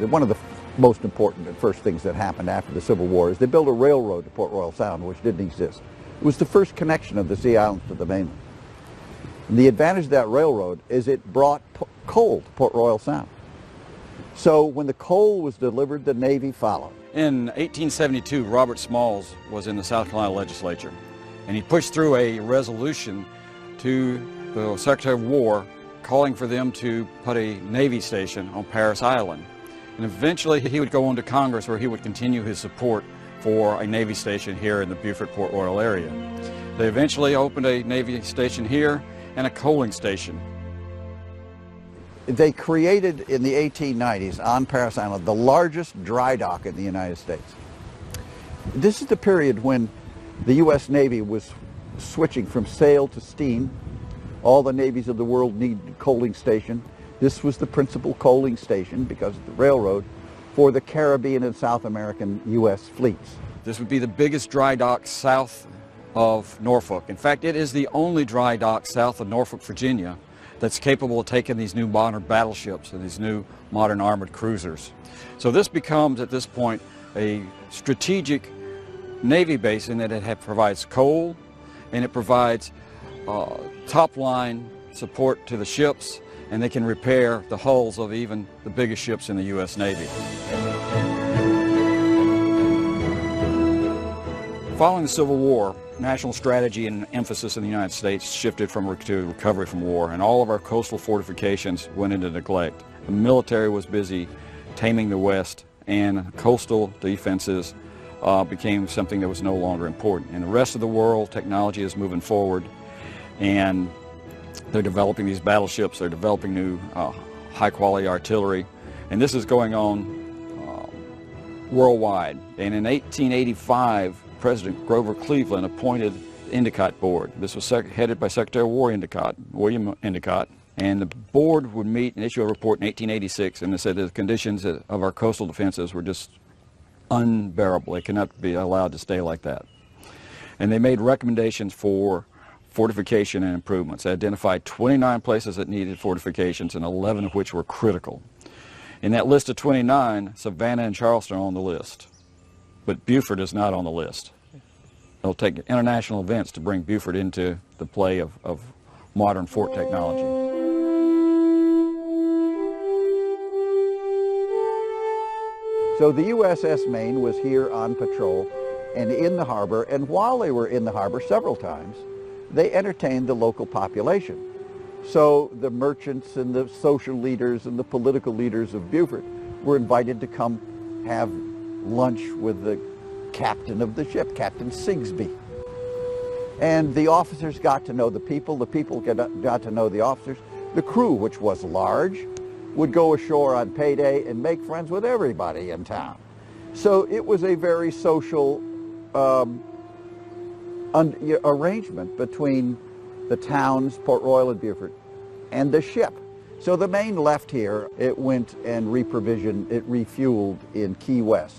One of the most important and first things that happened after the Civil War is they built a railroad to Port Royal Sound, which didn't exist. It was the first connection of the Sea Islands to the mainland. And the advantage of that railroad is it brought coal to Port Royal Sound. So when the coal was delivered, the Navy followed. In 1872, Robert Smalls was in the South Carolina legislature, and he pushed through a resolution to the Secretary of War calling for them to put a Navy station on Parris Island. And eventually he would go on to Congress, where he would continue his support for a Navy station here in the Beaufort-Port Royal area. They eventually opened a Navy station here and a coaling station. They created in the 1890s on Parris Island the largest dry dock in the United States. This is the period when the U.S. Navy was switching from sail to steam. All the navies of the world need a coaling station. This was the principal coaling station, because of the railroad, for the Caribbean and South American U.S. fleets. This would be the biggest dry dock south of Norfolk. In fact, it is the only dry dock south of Norfolk, Virginia, that's capable of taking these new modern battleships and these new modern armored cruisers. So this becomes, at this point, a strategic Navy base in that it provides coal, and it provides top-line support to the ships, and they can repair the hulls of even the biggest ships in the U.S. Navy. Following the Civil War, national strategy and emphasis in the United States shifted to recovery from war, and all of our coastal fortifications went into neglect. The military was busy taming the West, and coastal defenses became something that was no longer important. In the rest of the world, technology is moving forward, and they're developing these battleships, they're developing new high-quality artillery, and this is going on worldwide. And in 1885, President Grover Cleveland appointed the Endicott Board. This was headed by Secretary of War Endicott, William Endicott, and the board would meet and issue a report in 1886, and they said the conditions of our coastal defenses were just unbearable. They cannot be allowed to stay like that. And they made recommendations for fortification and improvements. They identified 29 places that needed fortifications, and 11 of which were critical. In that list of 29, Savannah and Charleston are on the list, but Beaufort is not on the list. It'll take international events to bring Beaufort into the play of modern fort technology. So the USS Maine was here on patrol and in the harbor, and while they were in the harbor several times, they entertained the local population. So the merchants and the social leaders and the political leaders of Beaufort were invited to come have lunch with the captain of the ship, Captain Sigsbee. And the officers got to know the people got to know the officers. The crew, which was large, would go ashore on payday and make friends with everybody in town. So it was a very social arrangement between the towns, Port Royal and Beaufort, and the ship. So the Maine left here. It went and reprovisioned, it refueled in Key West,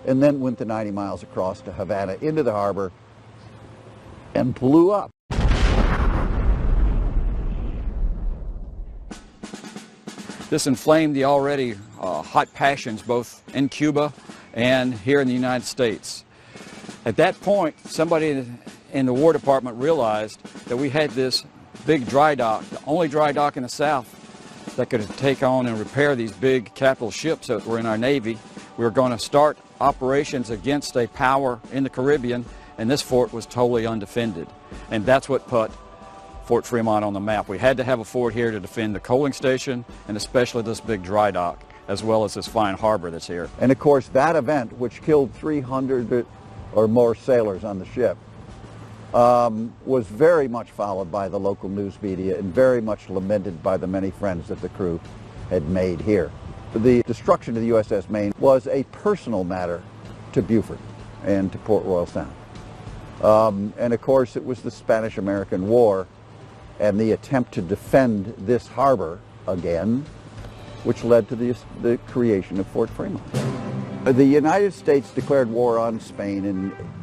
and then went the 90 miles across to Havana into the harbor and blew up. This inflamed the already hot passions both in Cuba and here in the United States. At that point, somebody in the War Department realized that we had this big dry dock, the only dry dock in the South that could take on and repair these big capital ships that were in our Navy. We were going to start operations against a power in the Caribbean, and this fort was totally undefended. And that's what put Fort Fremont on the map. We had to have a fort here to defend the coaling station and especially this big dry dock, as well as this fine harbor that's here. And of course, that event, which killed 300 or more sailors on the ship, was very much followed by the local news media and very much lamented by the many friends that the crew had made here. The destruction of the USS Maine was a personal matter to Beaufort and to Port Royal Sound. And of course, it was the Spanish-American War and the attempt to defend this harbor again, which led to the creation of Fort Fremont. The United States declared war on Spain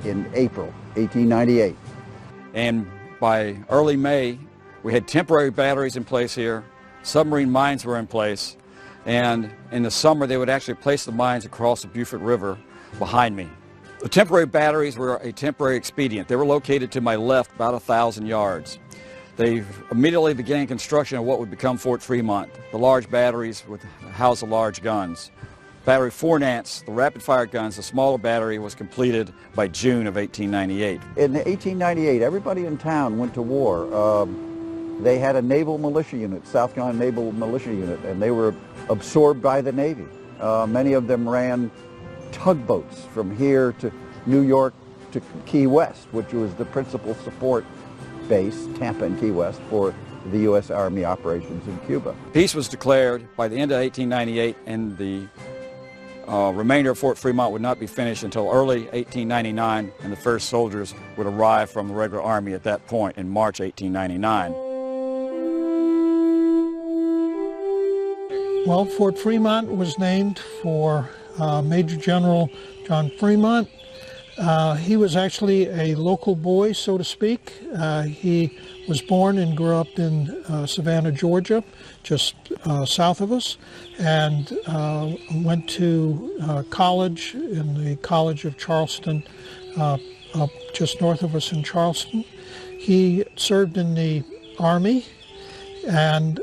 in April 1898. And by early May, we had temporary batteries in place here, submarine mines were in place, and in the summer they would actually place the mines across the Beaufort River behind me. The temporary batteries were a temporary expedient. They were located to my left about 1,000 yards. They immediately began construction of what would become Fort Fremont. The large batteries would house the large guns. Battery 4 Nance, the rapid-fire guns, the smaller battery, was completed by June of 1898. In 1898, everybody in town went to war. They had a naval militia unit, South Carolina Naval Militia Unit, and they were absorbed by the Navy. Many of them ran tugboats from here to New York to Key West, which was the principal support base, Tampa and Key West, for the U.S. Army operations in Cuba. Peace was declared by the end of 1898, and the remainder of Fort Fremont would not be finished until early 1899, and the first soldiers would arrive from the regular army at that point in March 1899. Well, Fort Fremont was named for Major General John Fremont. He was actually a local boy, so to speak. He was born and grew up in Savannah, Georgia, just south of us, and went to college in the College of Charleston, up just north of us in Charleston. He served in the Army, and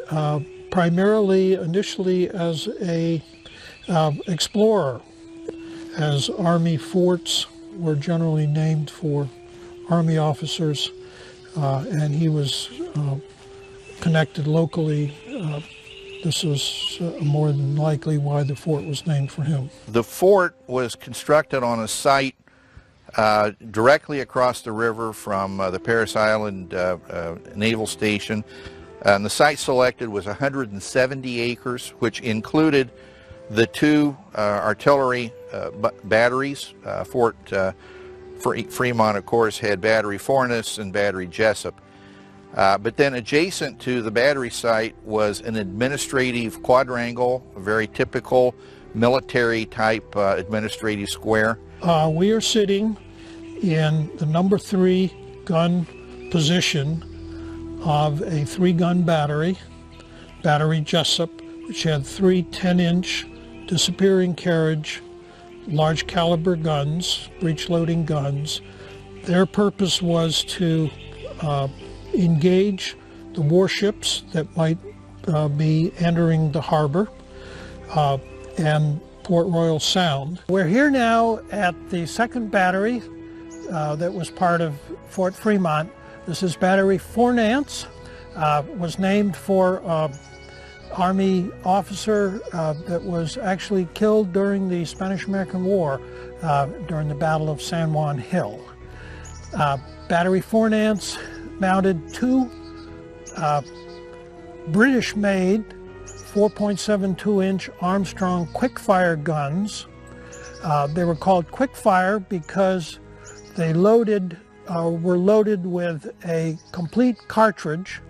primarily initially as a explorer, as Army forts were generally named for Army officers, and he was connected locally. This was more than likely why the fort was named for him. The fort was constructed on a site directly across the river from the Parris Island Naval Station. And the site selected was 170 acres, which included the two artillery batteries. Fort Fremont, of course, had Battery Fornes and Battery Jessup. But then adjacent to the battery site was an administrative quadrangle, a very typical military-type administrative square. We are sitting in the number 3 gun position of a 3-gun battery, Battery Jessup, which had 3 10-inch disappearing carriage, large caliber guns, breech-loading guns. Their purpose was to engage the warships that might be entering the harbor and Port Royal Sound. We're here now at the 2nd battery that was part of Fort Fremont. This is Battery 4 Nance, was named for Army officer that was actually killed during the Spanish-American War during the Battle of San Juan Hill. Battery 4 Nance mounted 2 British-made 4.72-inch Armstrong quick-fire guns. They were called quick-fire because they were loaded with a complete cartridge,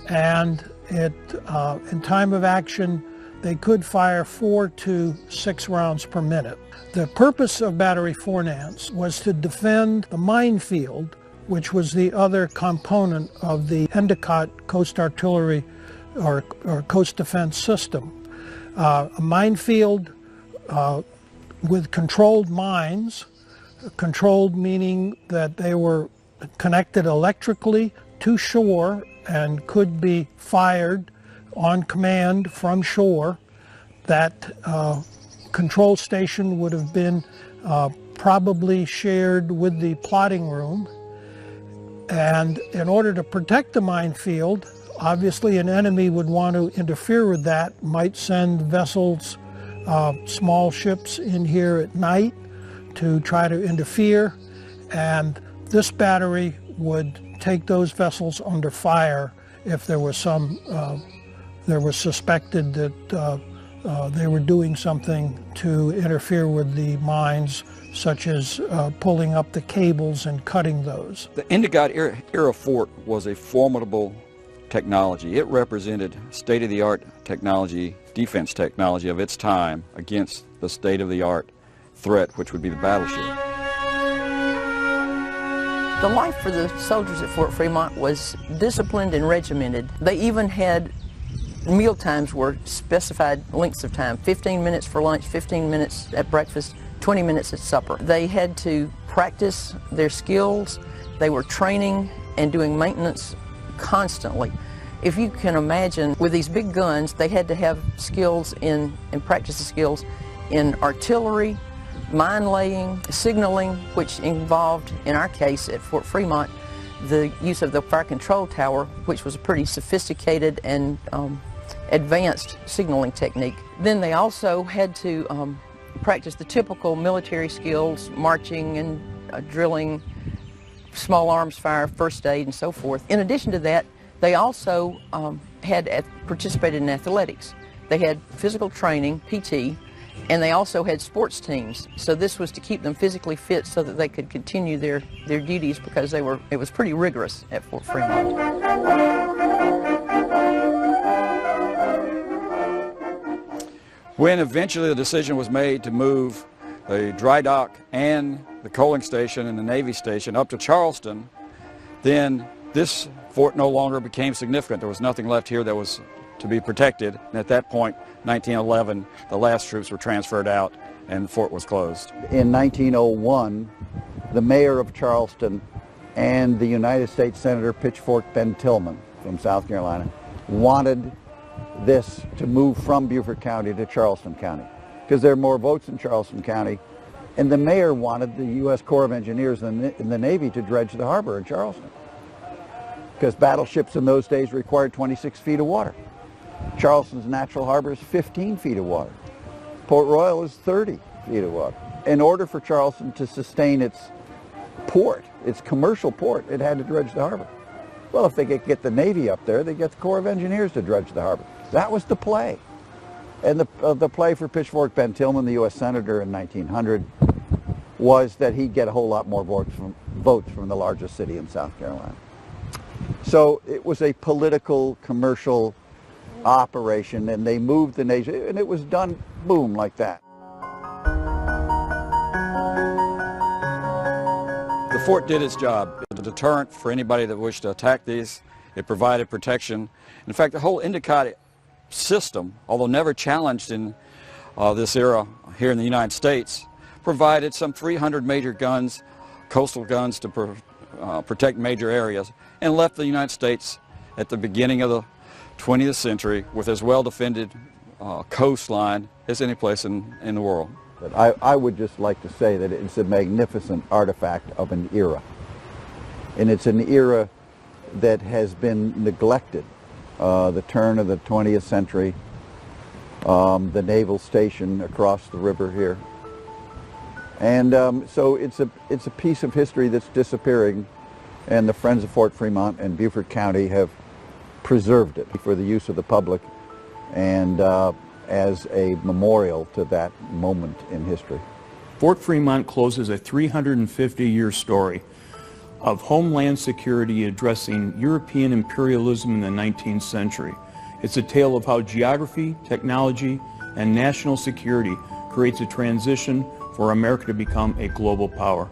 and in time of action they could fire 4 to 6 rounds per minute. The purpose of Battery 4 Nance was to defend the minefield, which was the other component of the Endicott Coast Artillery or Coast Defense System. A minefield with controlled mines, controlled meaning that they were connected electrically to shore and could be fired on command from shore. That control station would have been probably shared with the plotting room. And in order to protect the minefield, obviously an enemy would want to interfere with that, might send vessels, small ships in here at night to try to interfere, and this battery would take those vessels under fire if there was suspected that they were doing something to interfere with the mines, such as pulling up the cables and cutting those. The Endicott era fort was a formidable technology. It represented state-of-the-art technology, defense technology of its time against the state-of-the-art threat, which would be the battleship. The life for the soldiers at Fort Fremont was disciplined and regimented. They even had meal times were specified lengths of time, 15 minutes for lunch, 15 minutes at breakfast, 20 minutes at supper. They had to practice their skills. They were training and doing maintenance constantly. If you can imagine, with these big guns, they had to have skills and practice the skills in artillery, mine laying, signaling, which involved, in our case at Fort Fremont, the use of the fire control tower, which was a pretty sophisticated and advanced signaling technique. Then they also had to practice the typical military skills, marching and drilling, small arms fire, first aid, and so forth. In addition to that, they also participated in athletics. They had physical training, PT, and they also had sports teams. So this was to keep them physically fit so that they could continue their duties, because it was pretty rigorous at Fort Fremont. When eventually the decision was made to move the dry dock and the coaling station and the Navy station up to Charleston, then this fort no longer became significant. There was nothing left here that was to be protected. And at that point, 1911, the last troops were transferred out and the fort was closed. In 1901, the mayor of Charleston and the United States Senator Pitchfork Ben Tillman from South Carolina wanted this to move from Beaufort County to Charleston County, because there are more votes in Charleston County, and the mayor wanted the U.S. Corps of Engineers and the Navy to dredge the harbor in Charleston, because battleships in those days required 26 feet of water. Charleston's natural harbor is 15 feet of water. Port Royal is 30 feet of water. In order for Charleston to sustain its port, its commercial port, it had to dredge the harbor. Well, if they could get the Navy up there, they get the Corps of Engineers to dredge the harbor. That was the play. And the play for Pitchfork Ben Tillman, the U.S. Senator in 1900, was that he'd get a whole lot more votes from the largest city in South Carolina. So it was a political, commercial operation, and they moved the nation, and it was done, boom, like that. The fort did its job. It was a deterrent for anybody that wished to attack these. It provided protection. In fact, the whole Endicott system, although never challenged in this era here in the United States, provided some 300 major guns, coastal guns, to protect major areas, and left the United States at the beginning of the 20th century with as well-defended coastline as any place in the world. I would just like to say that it's a magnificent artifact of an era. And it's an era that has been neglected. The turn of the 20th century, the naval station across the river here. And so it's a piece of history that's disappearing, and the Friends of Fort Fremont and Beaufort County have preserved it for the use of the public and as a memorial to that moment in history. Fort Fremont closes a 350-year story of homeland security addressing European imperialism in the 19th century. It's a tale of how geography, technology, and national security creates a transition for America to become a global power.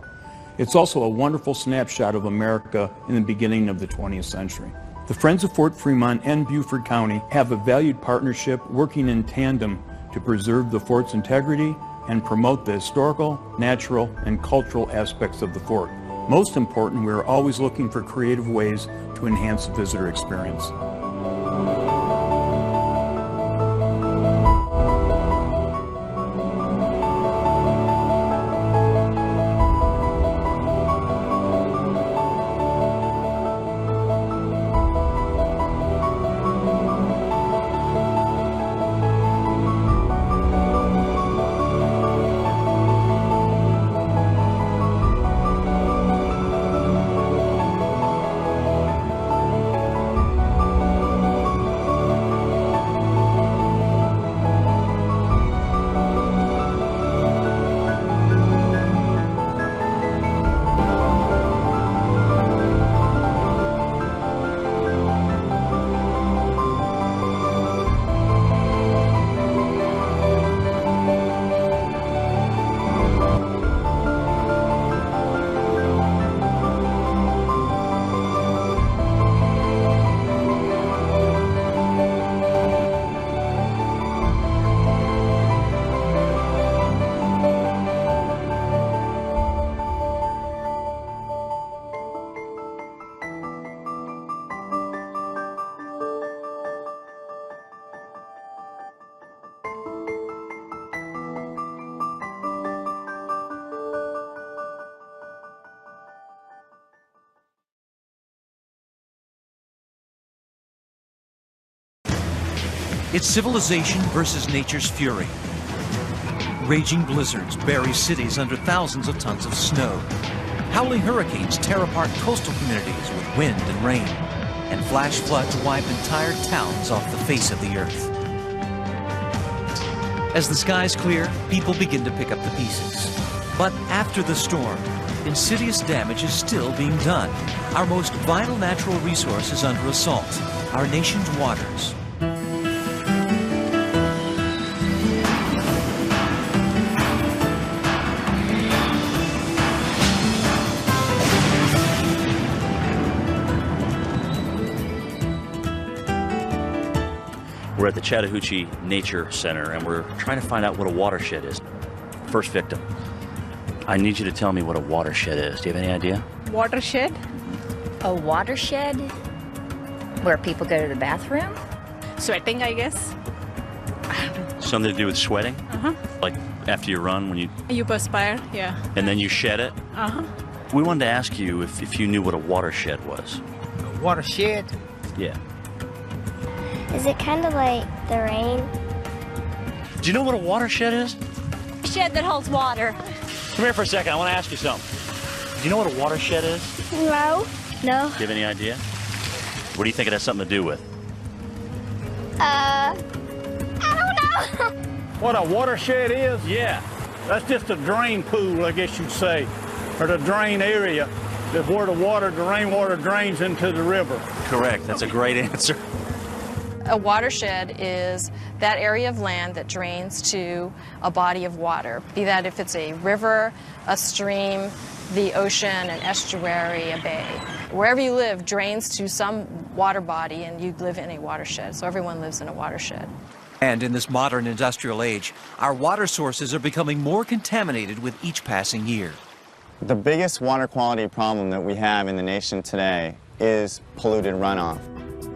It's also a wonderful snapshot of America in the beginning of the 20th century. The Friends of Fort Fremont and Beaufort County have a valued partnership working in tandem to preserve the fort's integrity and promote the historical, natural, and cultural aspects of the fort. Most important, we are always looking for creative ways to enhance the visitor experience. It's civilization versus nature's fury. Raging blizzards bury cities under thousands of tons of snow. Howling hurricanes tear apart coastal communities with wind and rain. And flash floods wipe entire towns off the face of the earth. As the skies clear, people begin to pick up the pieces. But after the storm, insidious damage is still being done. Our most vital natural resource is under assault, our nation's waters. We're at the Chattahoochee Nature Center, and we're trying to find out what a watershed is. First victim. I need you to tell me what a watershed is. Do you have any idea? Watershed? A watershed? Where people go to the bathroom? Sweating, I guess. Something to do with sweating? Uh-huh. Like after you run, when you... You perspire, yeah. And then you shed it? Uh-huh. We wanted to ask you if you knew what a watershed was. A watershed? Yeah. Is it kind of like the rain? Do you know what a watershed is? A shed that holds water. Come here for a second. I want to ask you something. Do you know what a watershed is? No. No. Do you have any idea? What do you think it has something to do with? I don't know. What a watershed is? Yeah. That's just a drain pool, I guess you'd say, or the drain area. That's where the rainwater drains into the river. Correct. That's a great answer. A watershed is that area of land that drains to a body of water, be that if it's a river, a stream, the ocean, an estuary, a bay. Wherever you live drains to some water body, and you live in a watershed. So everyone lives in a watershed. And in this modern industrial age, our water sources are becoming more contaminated with each passing year. The biggest water quality problem that we have in the nation today is polluted runoff.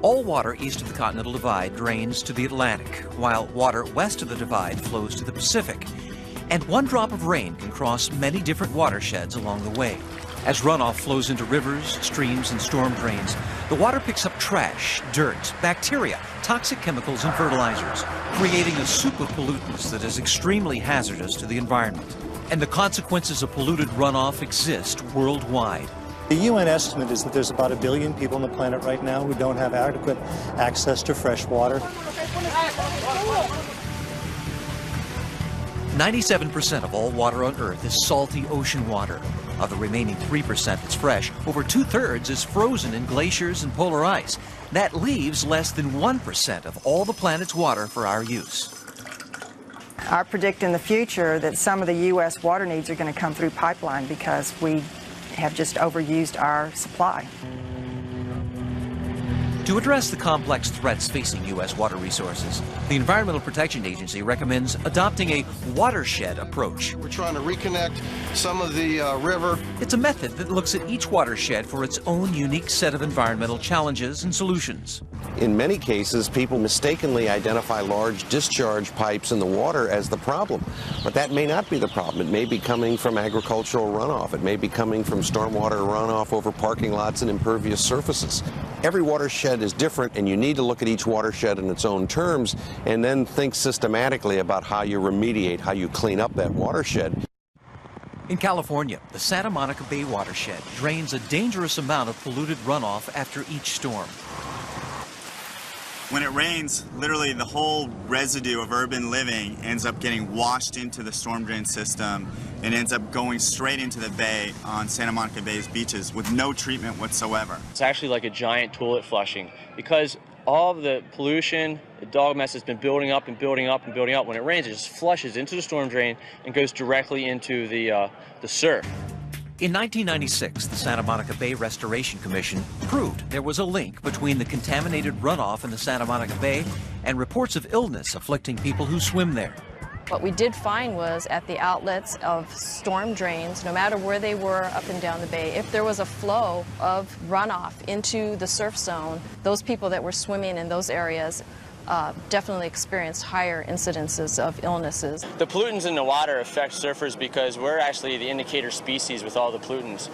All water east of the Continental Divide drains to the Atlantic, while water west of the divide flows to the Pacific. And one drop of rain can cross many different watersheds along the way. As runoff flows into rivers, streams, and storm drains, the water picks up trash, dirt, bacteria, toxic chemicals, and fertilizers, creating a soup of pollutants that is extremely hazardous to the environment. And the consequences of polluted runoff exist worldwide. The UN estimate is that there's about 1 billion people on the planet right now who don't have adequate access to fresh water. 97% of all water on Earth is salty ocean water. Of the remaining 3% that's fresh, over 2/3 is frozen in glaciers and polar ice. That leaves less than 1% of all the planet's water for our use. I predict in the future that some of the U.S. water needs are going to come through pipeline because we have just overused our supply. To address the complex threats facing U.S. water resources, the Environmental Protection Agency recommends adopting a watershed approach. We're trying to reconnect some of the river. It's a method that looks at each watershed for its own unique set of environmental challenges and solutions. In many cases, people mistakenly identify large discharge pipes in the water as the problem. But that may not be the problem. It may be coming from agricultural runoff. It may be coming from stormwater runoff over parking lots and impervious surfaces. Every watershed is different, and you need to look at each watershed in its own terms and then think systematically about how you remediate, how you clean up that watershed. In California, the Santa Monica Bay watershed drains a dangerous amount of polluted runoff after each storm. When it rains, literally the whole residue of urban living ends up getting washed into the storm drain system and ends up going straight into the bay on Santa Monica Bay's beaches with no treatment whatsoever. It's actually like a giant toilet flushing because all of the pollution, the dog mess has been building up and building up and building up. When it rains, it just flushes into the storm drain and goes directly into the surf. In 1996, the Santa Monica Bay Restoration Commission proved there was a link between the contaminated runoff in the Santa Monica Bay and reports of illness afflicting people who swim there. What we did find was at the outlets of storm drains, no matter where they were up and down the bay, if there was a flow of runoff into the surf zone, those people that were swimming in those areas definitely experienced higher incidences of illnesses. The pollutants in the water affect surfers because we're actually the indicator species with all the pollutants.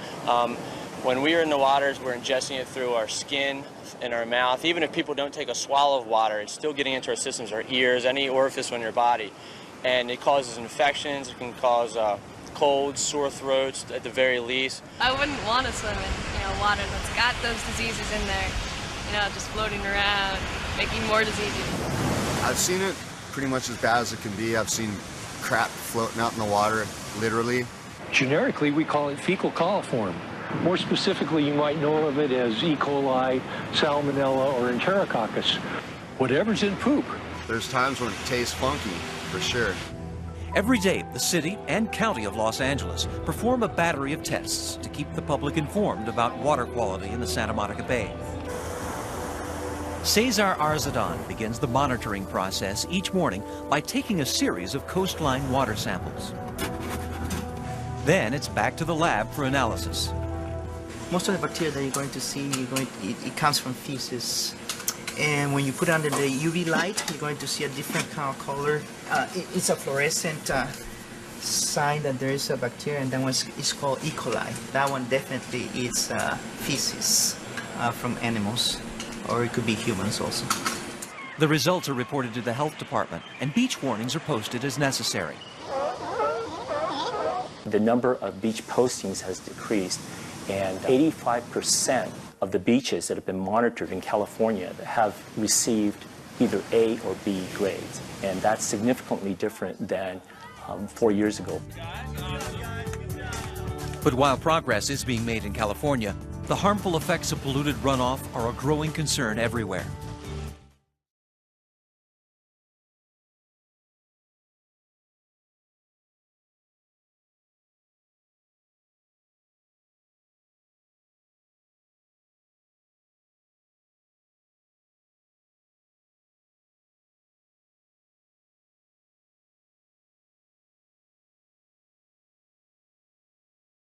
When we are in the waters, we're ingesting it through our skin and our mouth. Even if people don't take a swallow of water, it's still getting into our systems, our ears, any orifice in your body. And it causes infections. It can cause colds, sore throats at the very least. I wouldn't want to swim in water that's got those diseases in there, just floating around, making more diseases. I've seen it pretty much as bad as it can be. I've seen crap floating out in the water, literally. Generically, we call it fecal coliform. More specifically, you might know of it as E. coli, salmonella, or enterococcus. Whatever's in poop. There's times when it tastes funky, for sure. Every day, the city and county of Los Angeles perform a battery of tests to keep the public informed about water quality in the Santa Monica Bay. Cesar Arzadan begins the monitoring process each morning by taking a series of coastline water samples. Then it's back to the lab for analysis. Most of the bacteria that you're going to see, it comes from feces. And when you put it under the UV light, you're going to see a different kind of color. It's a fluorescent sign that there is a bacteria, and that one is called E. coli. That one definitely is feces from animals, or it could be humans also. The results are reported to the health department, and beach warnings are posted as necessary. The number of beach postings has decreased, and 85% of the beaches that have been monitored in California have received either A or B grades, and that's significantly different than 4 years ago. But while progress is being made in California, the harmful effects of polluted runoff are a growing concern everywhere.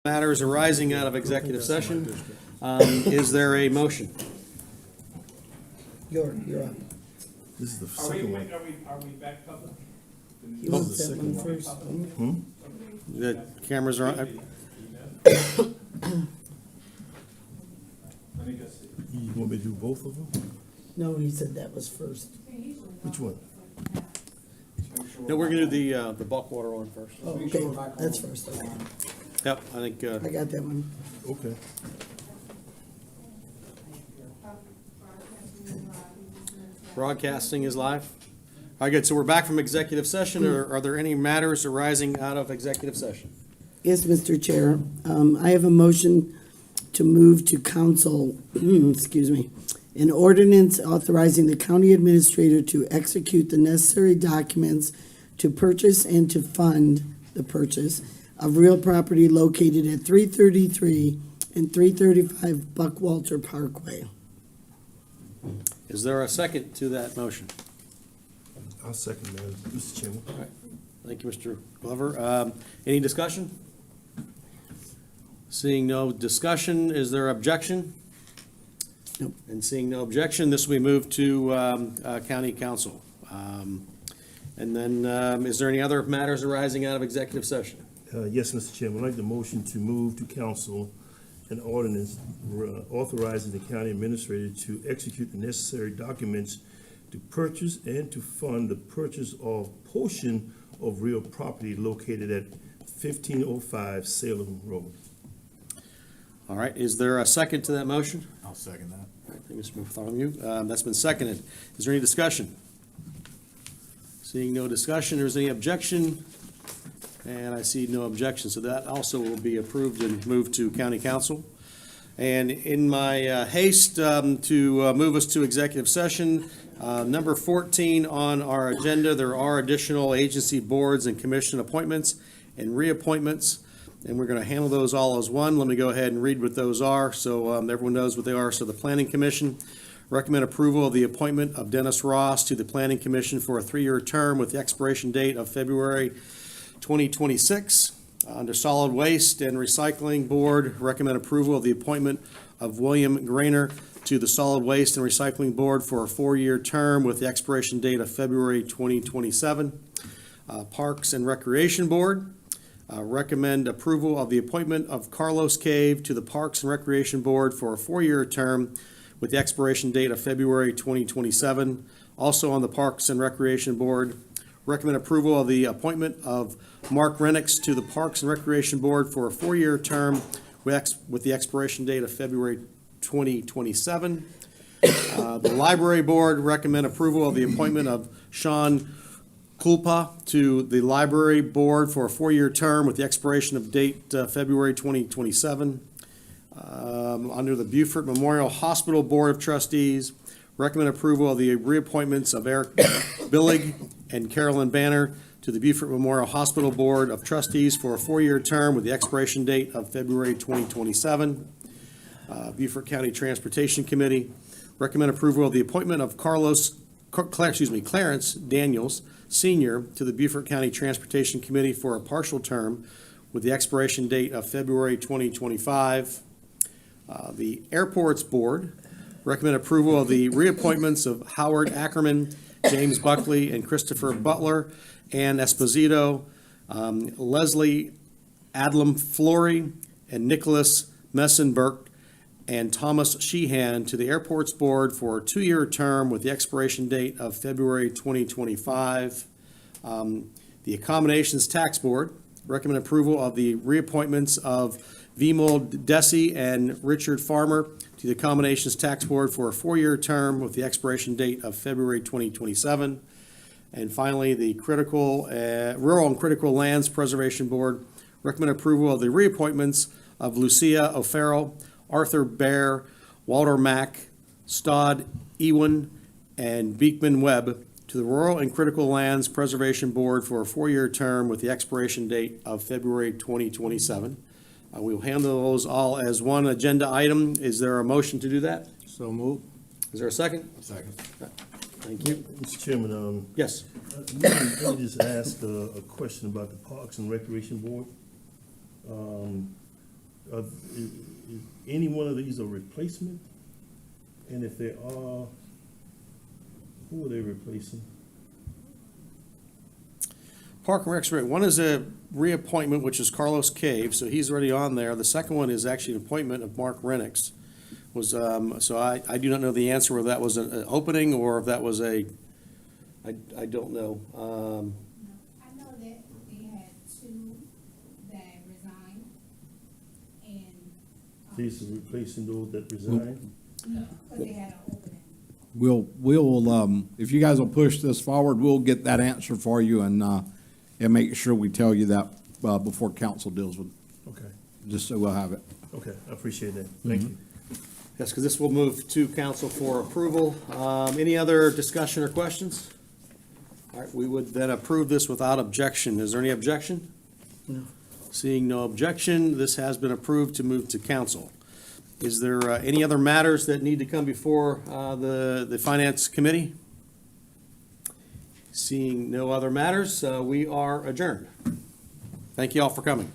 Matters arising out of executive session. Is there a motion? You're up. This is the second one. Are we back public? He wants that one first. The cameras are on. You want me to do both of them? No, he said that was first. Which one? No, we're going to do the Buckwater one first. Oh, okay, that's first. Okay. Yep, I think. I got that one. Okay. Broadcasting is live. All right, good. So we're back from executive session. Are there any matters arising out of executive session? Yes, Mr. Chair. I have a motion to move to council, excuse me, an ordinance authorizing the county administrator to execute the necessary documents to purchase and to fund the purchase of real property located at 333 and 335 Buckwalter Parkway. Is there a second to that motion? I'll second that, Mr. Chairman. All right. Thank you, Mr. Glover. Any discussion? Seeing no discussion, is there objection? Nope. And seeing no objection, this will be moved to county council. And then, is there any other matters arising out of executive session? Yes, Mr. Chairman, I'd like the motion to move to council an ordinance authorizing the county administrator to execute the necessary documents to purchase and to fund the purchase of portion of real property located at 1505 Salem Road. All right, is there a second to that motion? I'll second that. All right, thank you, Mr. Bartholomew. That's been seconded. Is there any discussion? Seeing no discussion, is there any objection? And I see no objection, so that also will be approved and moved to county council. And in my haste to move us to executive session, number 14 on our agenda, there are additional agency boards and commission appointments and reappointments, and we're going to handle those all as one. Let me go ahead and read what those are so everyone knows what they are. So the Planning Commission, recommend approval of the appointment of Dennis Ross to the Planning Commission for a 3-year term with the expiration date of February 2026. Under Solid Waste and Recycling Board, recommend approval of the appointment of William Grainer to the Solid Waste and Recycling Board for a 4-year term with the expiration date of February 2027. Parks and Recreation Board, recommend approval of the appointment of Carlos Cave to the Parks and Recreation Board for a 4-year term with the expiration date of February 2027. Also on the Parks and Recreation Board, recommend approval of the appointment of Mark Renix to the Parks and Recreation Board for a 4-year term with the expiration date of February 2027. The Library Board recommend approval of the appointment of Sean Kulpa to the Library Board for a 4-year term with the expiration of date February 2027. Under the Beaufort Memorial Hospital Board of Trustees, recommend approval of the reappointments of Eric Billig and Carolyn Banner to the Beaufort Memorial Hospital Board of Trustees for a 4-year term with the expiration date of February 2027. Beaufort County Transportation Committee, recommend approval of the appointment of Clarence Daniels, Senior, to the Beaufort County Transportation Committee for a partial term with the expiration date of February 2025. The Airports Board, recommend approval of the reappointments of Howard Ackerman, James Buckley, and Christopher Butler, Ann Esposito, Leslie Adlam Flory, and Nicholas Messenberg, and Thomas Sheehan to the Airports Board for a 2-year term with the expiration date of February 2025. The Accommodations Tax Board, recommend approval of the reappointments of Vimal Desi and Richard Farmer to the Accommodations Tax Board for a 4-year term with the expiration date of February 2027. And finally, the Rural and Critical Lands Preservation Board, recommend approval of the reappointments of Lucia O'Farrell, Arthur Bear, Walter Mack, Stod Ewan, and Beekman Webb to the Rural and Critical Lands Preservation Board for a 4-year term with the expiration date of February 2027. We will handle those all as one agenda item. Is there a motion to do that? So move. Is there a second? Second. Thank you. Mr. Chairman, Yes. let me just ask a question about the Parks and Recreation Board. Is any one of these a replacement? And if they are, who are they replacing? Park and Recreation, one is a reappointment, which is Carlos Cave, so he's already on there. The second one is actually an appointment of Mark Renix. So I do not know the answer whether that was an opening or if that was I don't know. I know that they had 2 that resigned, and These are replacing those that resigned? no, because they had an opening. We'll if you guys will push this forward, we'll get that answer for you and make sure we tell you that before council deals with it. Okay. Just so we'll have it. Okay, I appreciate that. Thank you. Yes, because this will move to council for approval. Any other discussion or questions? All right, we would then approve this without objection. Is there any objection? No. Seeing no objection, this has been approved to move to council. Is there any other matters that need to come before the Finance Committee? Seeing no other matters, we are adjourned. Thank you all for coming.